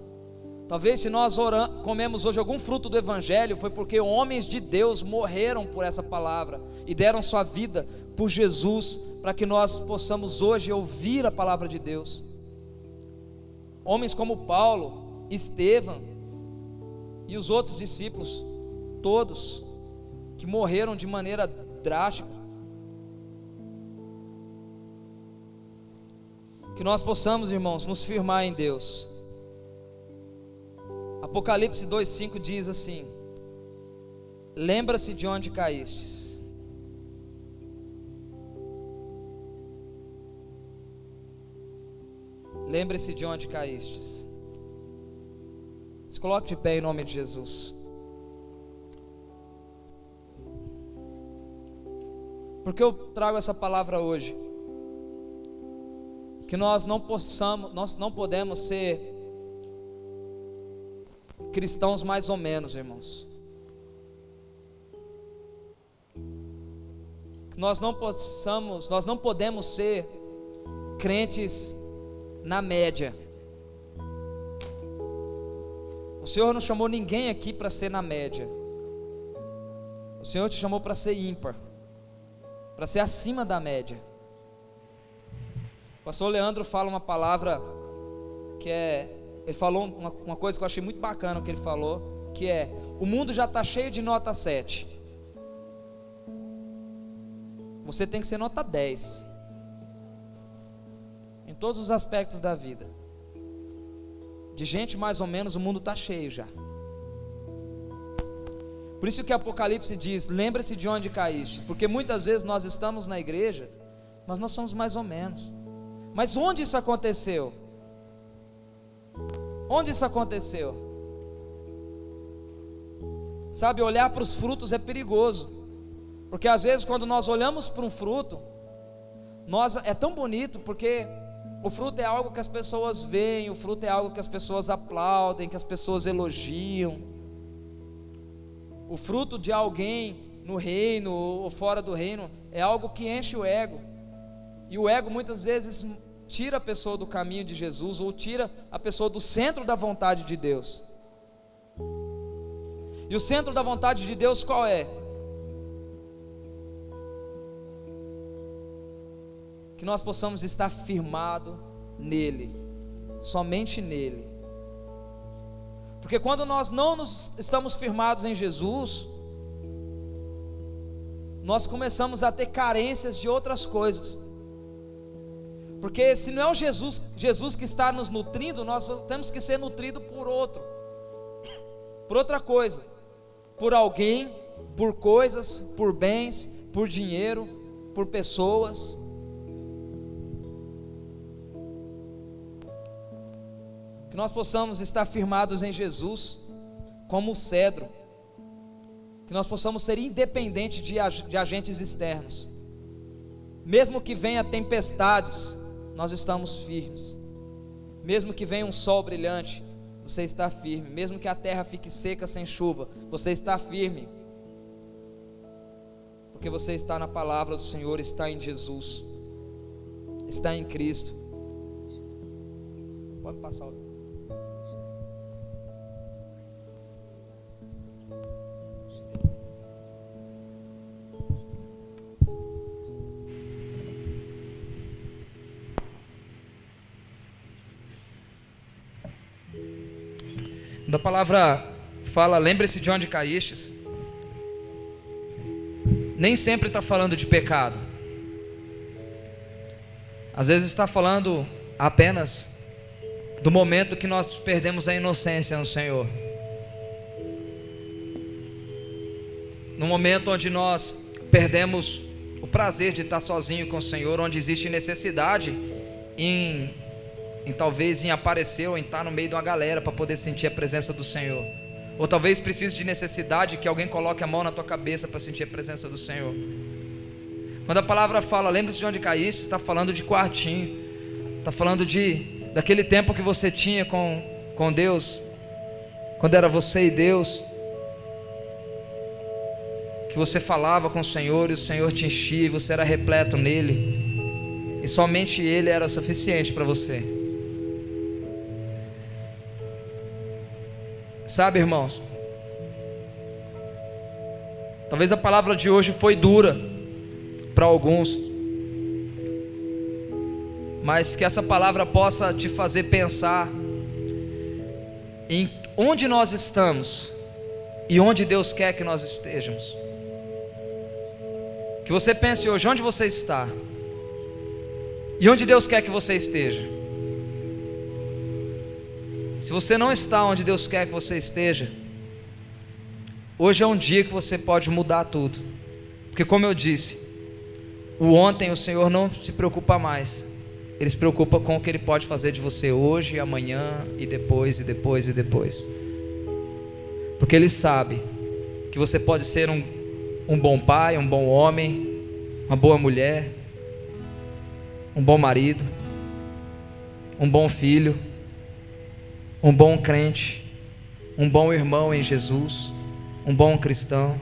Talvez se nós comemos hoje algum fruto do Evangelho, foi porque homens de Deus morreram por essa palavra e deram sua vida por Jesus, para que nós possamos hoje ouvir a palavra de Deus. Homens como Paulo, Estevão e os outros discípulos, todos que morreram de maneira drástica. Que nós possamos, irmãos, nos firmar em Deus. Apocalipse 2:5 diz assim: lembra-se de onde caístes. Lembre-se de onde caístes. Se coloque de pé em nome de Jesus. Porque eu trago essa palavra hoje? Que nós não podemos ser cristãos mais ou menos, irmãos. Que nós não podemos ser crentes na média. O Senhor não chamou ninguém aqui para ser na média. O Senhor te chamou para ser ímpar, para ser acima da média. O pastor Leandro fala uma palavra que ele falou uma coisa que eu achei muito bacana, que ele falou, que é: o mundo já está cheio de nota 7. Você tem que ser nota 10 em todos os aspectos da vida. De gente mais ou menos, o mundo está cheio já. Por isso que Apocalipse diz: lembre-se de onde caíste. Porque muitas vezes nós estamos na igreja, mas nós somos mais ou menos. Mas onde isso aconteceu? Onde isso aconteceu? Sabe, olhar para os frutos é perigoso. Porque às vezes quando nós olhamos para um fruto, é tão bonito, porque o fruto é algo que as pessoas veem, o fruto é algo que as pessoas aplaudem, que as pessoas elogiam. O fruto de alguém no reino ou fora do reino é algo que enche o ego. E o ego muitas vezes tira a pessoa do caminho de Jesus, ou tira a pessoa do centro da vontade de Deus. E o centro da vontade de Deus qual é? Que nós possamos estar firmados nele, somente nele. Porque quando nós não estamos firmados em Jesus, nós começamos a ter carências de outras coisas. Porque se não é o Jesus que está nos nutrindo, nós temos que ser nutridos por outra coisa, por alguém, por coisas, por bens, por dinheiro, por pessoas. Que nós possamos estar firmados em Jesus como o cedro, que nós possamos ser independentes de agentes externos. Mesmo que venha tempestades, nós estamos firmes. Mesmo que venha um sol brilhante, você está firme. Mesmo que a terra fique seca sem chuva, você está firme. Porque você está na palavra do Senhor, está em Jesus, está em Cristo. Pode passar o... Da palavra fala, lembre-se de onde caístes. Nem sempre está falando de pecado. Às vezes está falando apenas do momento que nós perdemos a inocência no Senhor. No momento onde nós perdemos o prazer de estar sozinho com o Senhor, onde existe necessidade talvez em aparecer ou em estar no meio de uma galera para poder sentir a presença do Senhor. Ou talvez precise de necessidade que alguém coloque a mão na tua cabeça para sentir a presença do Senhor. Quando a palavra fala, lembre-se de onde caíste, está falando de quartinho. Está falando daquele tempo que você tinha com Deus, quando era você e Deus, que você falava com o Senhor e o Senhor te enchia e você era repleto nele, e somente Ele era suficiente para você. Sabe, irmãos, talvez a palavra de hoje foi dura para alguns, mas que essa palavra possa te fazer pensar em onde nós estamos e onde Deus quer que nós estejamos. Que você pense hoje onde você está e onde Deus quer que você esteja. Se você não está onde Deus quer que você esteja, hoje é um dia que você pode mudar tudo. Porque, como eu disse, o ontem o Senhor não se preocupa mais. Ele se preocupa com o que Ele pode fazer de você hoje, e amanhã, e depois, e depois, e depois. Porque Ele sabe que você pode ser um bom pai, um bom homem, uma boa mulher, um bom marido, um bom filho, um bom crente, um bom irmão em Jesus, um bom cristão.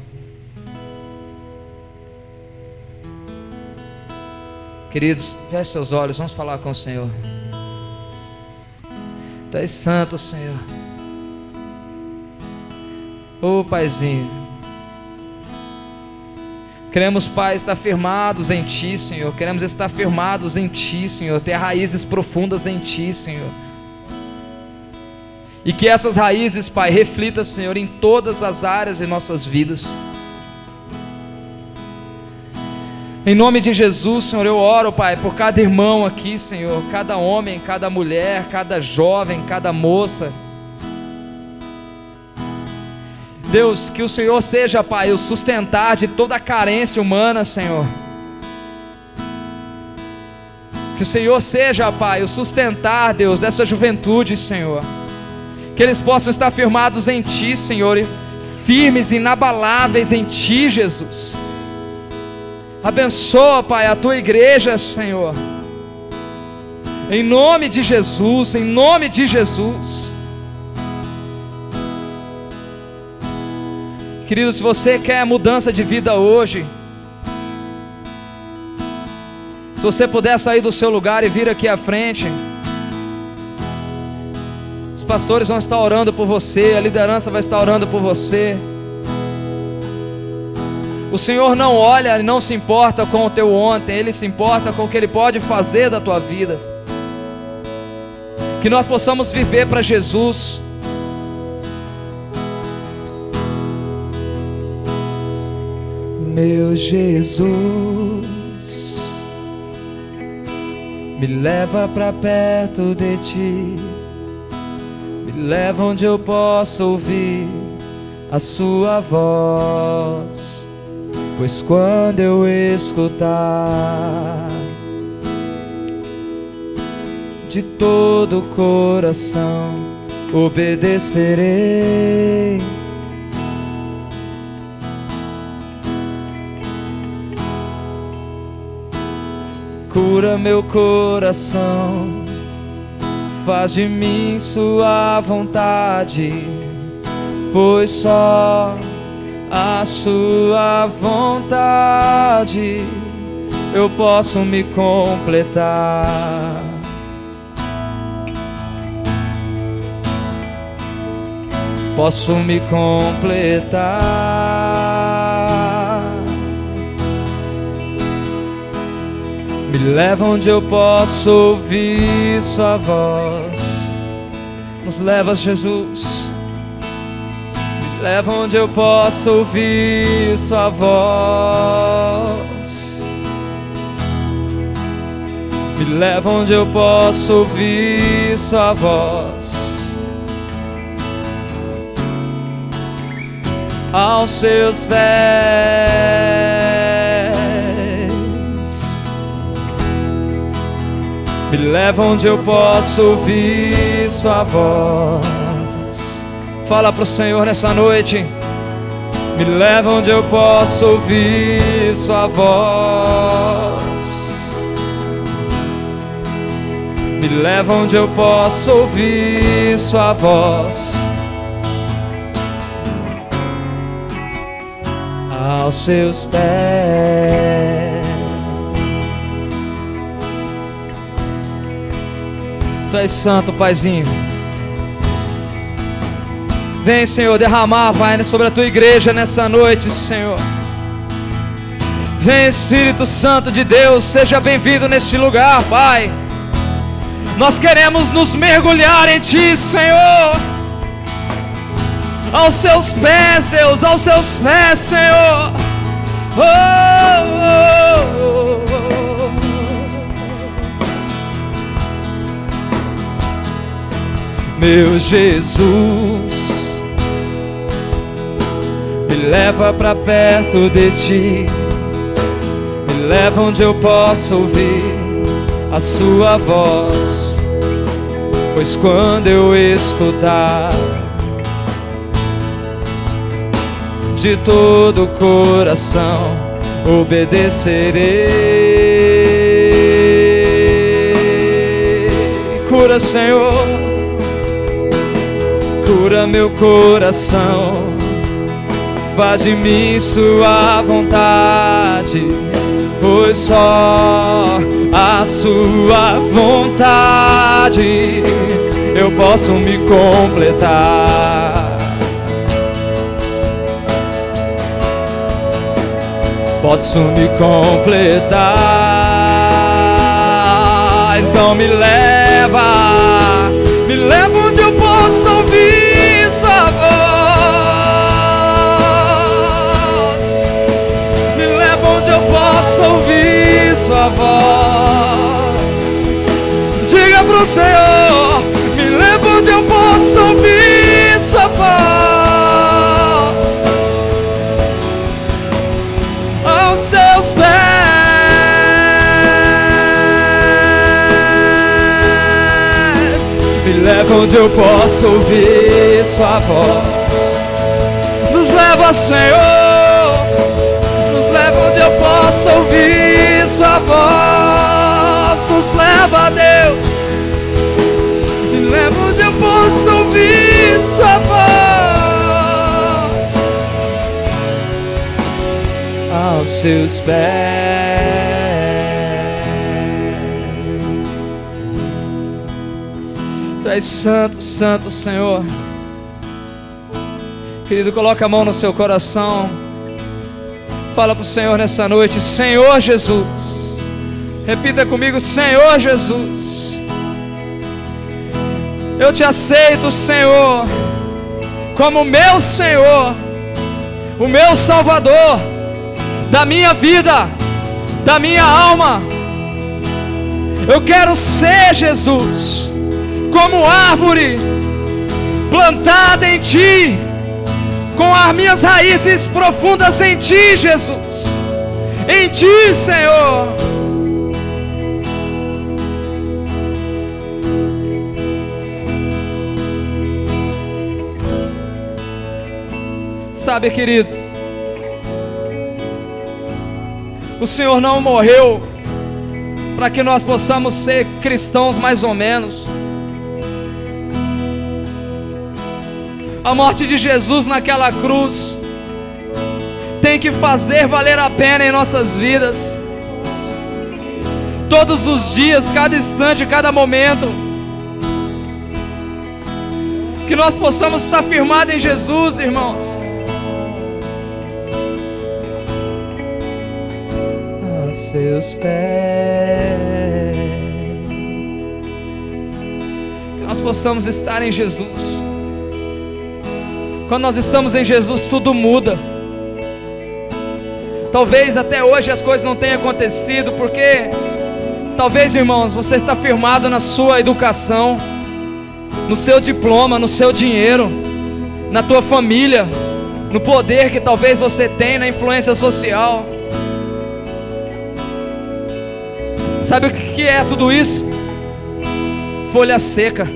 Queridos, feche seus olhos, vamos falar com o Senhor. Tu és santo, Senhor. Ô Paizinho, queremos, Pai, estar firmados em Ti, Senhor. Queremos estar firmados em Ti, Senhor. Ter raízes profundas em Ti, Senhor. E que essas raízes, Pai, reflitam, Senhor, em todas as áreas de nossas vidas. Em nome de Jesus, Senhor, eu oro, Pai, por cada irmão aqui, Senhor, cada homem, cada mulher, cada jovem, cada moça. Deus, que o Senhor seja, Pai, o sustentar de toda a carência humana, Senhor. Que o Senhor seja, Pai, o sustentar, Deus, dessa juventude, Senhor. Que eles possam estar firmados em Ti, Senhor, firmes, inabaláveis em Ti, Jesus. Abençoa, Pai, a Tua igreja, Senhor. Em nome de Jesus, em nome de Jesus. Querido, se você quer mudança de vida hoje, se você puder sair do seu lugar e vir aqui à frente, os pastores vão estar orando por você, a liderança vai estar orando por você. O Senhor não olha e não se importa com o teu ontem, Ele se importa com o que Ele pode fazer da tua vida. Que nós possamos viver para Jesus. Meu Jesus, me leva para perto de Ti, me leva onde eu possa ouvir a Sua voz. Pois quando eu escutar, de todo o coração obedecerei. Cura meu coração, faz de mim Sua vontade, pois só a Sua vontade eu posso me completar. Posso me completar. Me leva onde eu posso ouvir Sua voz. Nos leva, Jesus. Leva onde eu posso ouvir Sua voz. Me leva onde eu posso ouvir Sua voz. Aos Seus pés. Me leva onde eu posso ouvir Sua voz. Fala pro Senhor nessa noite. Me leva onde eu posso ouvir sua voz. Me leva onde eu posso ouvir sua voz. Aos seus pés. Tu és santo, Paizinho. Vem, Senhor, derramar, Pai, sobre a Tua igreja nessa noite, Senhor. Vem, Espírito Santo de Deus, seja bem-vindo neste lugar, Pai. Nós queremos nos mergulhar em Ti, Senhor. Aos Seus pés, Deus, aos Seus pés, Senhor. Oh, oh, oh, oh. Meu Jesus, me leva pra perto de Ti. Me leva onde eu possa ouvir a Sua voz. Pois quando eu escutar, de todo o coração obedecerei. Cura, Senhor, cura meu coração. Faz de mim Sua vontade, pois só a Sua vontade eu posso me completar. Posso me completar. Então me leva onde eu possa ouvir Sua voz. Me leva onde eu possa ouvir Sua voz. Diga pro Senhor, me leva onde eu possa ouvir Sua voz. Aos Seus pés. Me leva onde eu possa ouvir Sua voz. Nos leva, Senhor. Nos leva onde eu possa ouvir Sua voz. Nos leva, Deus. Me leva onde eu possa ouvir Sua voz. Aos Seus pés. Tu és santo, santo, Senhor. Querido, coloca a mão no seu coração. Fala para o Senhor nessa noite: Senhor Jesus. Repita comigo: Senhor Jesus. Eu Te aceito, Senhor, como meu Senhor, o meu Salvador da minha vida, da minha alma. Eu quero ser, Jesus, como árvore plantada em Ti, com as minhas raízes profundas em Ti, Jesus. Em Ti, Senhor. Sabe, querido, o Senhor não morreu para que nós possamos ser cristãos mais ou menos. A morte de Jesus naquela cruz tem que fazer valer a pena em nossas vidas. Todos os dias, cada instante, cada momento. Que nós possamos estar firmados em Jesus, irmãos. Aos Seus pés. Que nós possamos estar em Jesus. Quando nós estamos em Jesus, tudo muda. Talvez até hoje as coisas não tenham acontecido, porque talvez, irmãos, você está firmado na sua educação, no seu diploma, no seu dinheiro, na tua família, no poder que talvez você tem, na influência social. Sabe o que é tudo isso? Folha seca.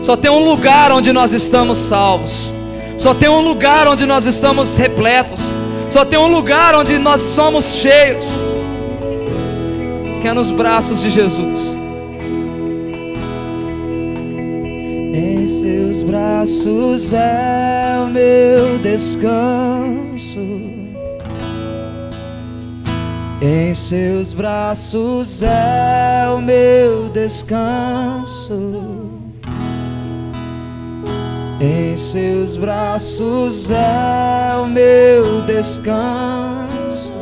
Só tem um lugar onde nós estamos salvos. Só tem um lugar onde nós estamos repletos. Só tem um lugar onde nós somos cheios, que é nos braços de Jesus. Em seus braços é o meu descanso. Em seus braços é o meu descanso. Em seus braços é o meu descanso.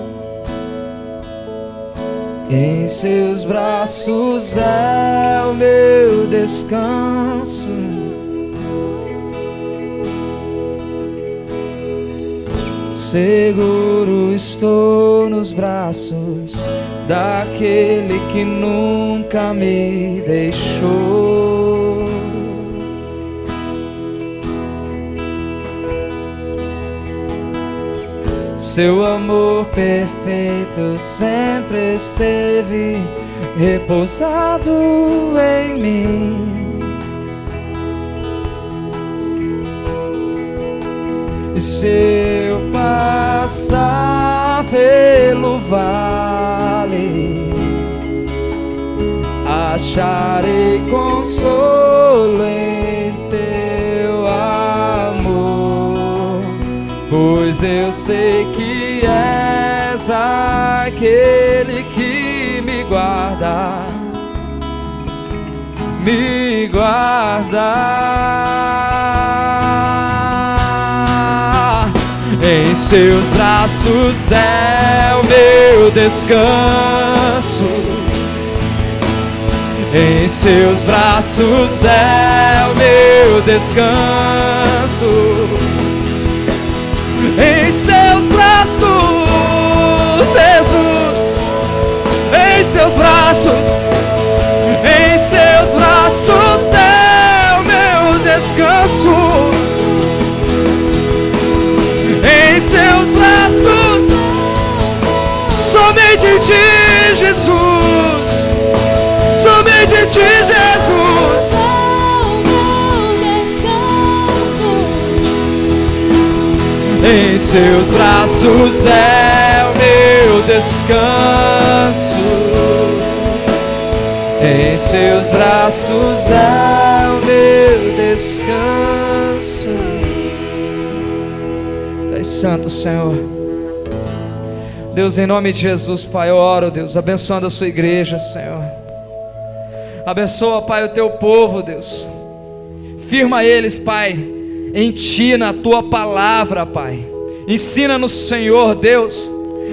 Em seus braços é o meu descanso. Seguro estou nos braços daquele que nunca me deixou. Seu amor perfeito sempre esteve repousado em mim. E se eu passar pelo vale, acharei consolo em teu amor, pois eu sei que és aquele que me guarda, me guarda. Em seus braços é o meu descanso. Em seus braços é o meu descanso. Em seus braços, Jesus. Em seus braços, em seus braços é o meu descanso. Em seus braços, somente em ti, Jesus. Somente em ti, Jesus. Em seus braços é o meu descanso. Em seus braços é o meu descanso. Tu és santo, Senhor. Deus, em nome de Jesus, Pai, eu oro, Deus, abençoando a sua igreja, Senhor. Abençoa, Pai, o teu povo, Deus. Firma eles, Pai, em ti, na tua palavra, Pai. Ensina-nos, Senhor Deus,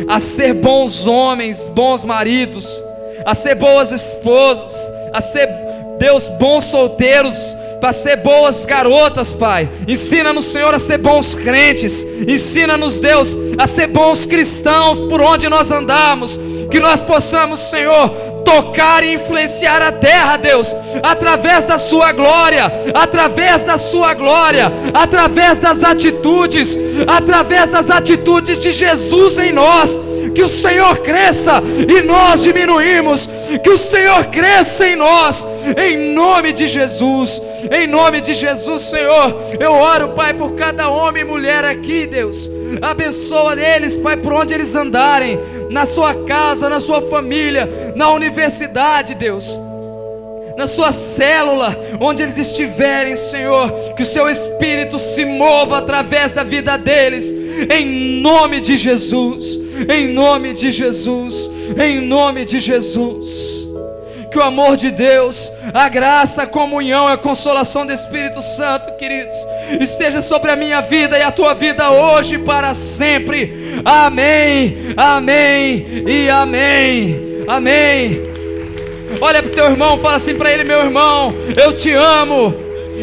a ser bons homens, bons maridos, a ser boas esposas, a ser, Deus, bons solteiros, para ser boas garotas, Pai. Ensina-nos, Senhor, a ser bons crentes. Ensina-nos, Deus, a ser bons cristãos por onde nós andamos. Que nós possamos, Senhor, tocar e influenciar a terra, Deus, através da sua glória, através da sua glória, através das atitudes de Jesus em nós. Que o Senhor cresça e nós diminuímos. Que o Senhor cresça em nós, em nome de Jesus. Em nome de Jesus, Senhor, eu oro, Pai, por cada homem e mulher aqui, Deus. Abençoa eles, Pai, por onde eles andarem, na sua casa, na sua família, na universidade, Deus, na sua célula, onde eles estiverem, Senhor. Que o seu Espírito se mova através da vida deles, em nome de Jesus, em nome de Jesus, em nome de Jesus. Que o amor de Deus, a graça, a comunhão, a consolação do Espírito Santo, queridos, esteja sobre a minha vida e a tua vida hoje e para sempre. Amém, amém e amém, amém. Olha para o teu irmão, fala assim para ele: meu irmão, eu te amo.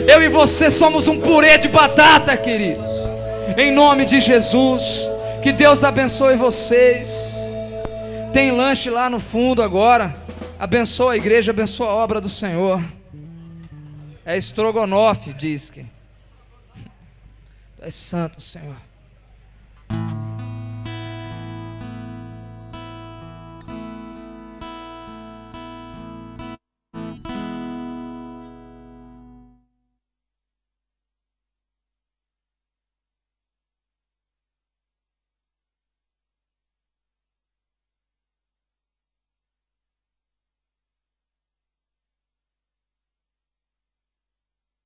Eu e você somos um purê de batata, queridos. Em nome de Jesus, que Deus abençoe vocês. Tem lanche lá no fundo agora. Abençoa a igreja, abençoa a obra do Senhor. É estrogonofe, diz que. Tu és santo, Senhor.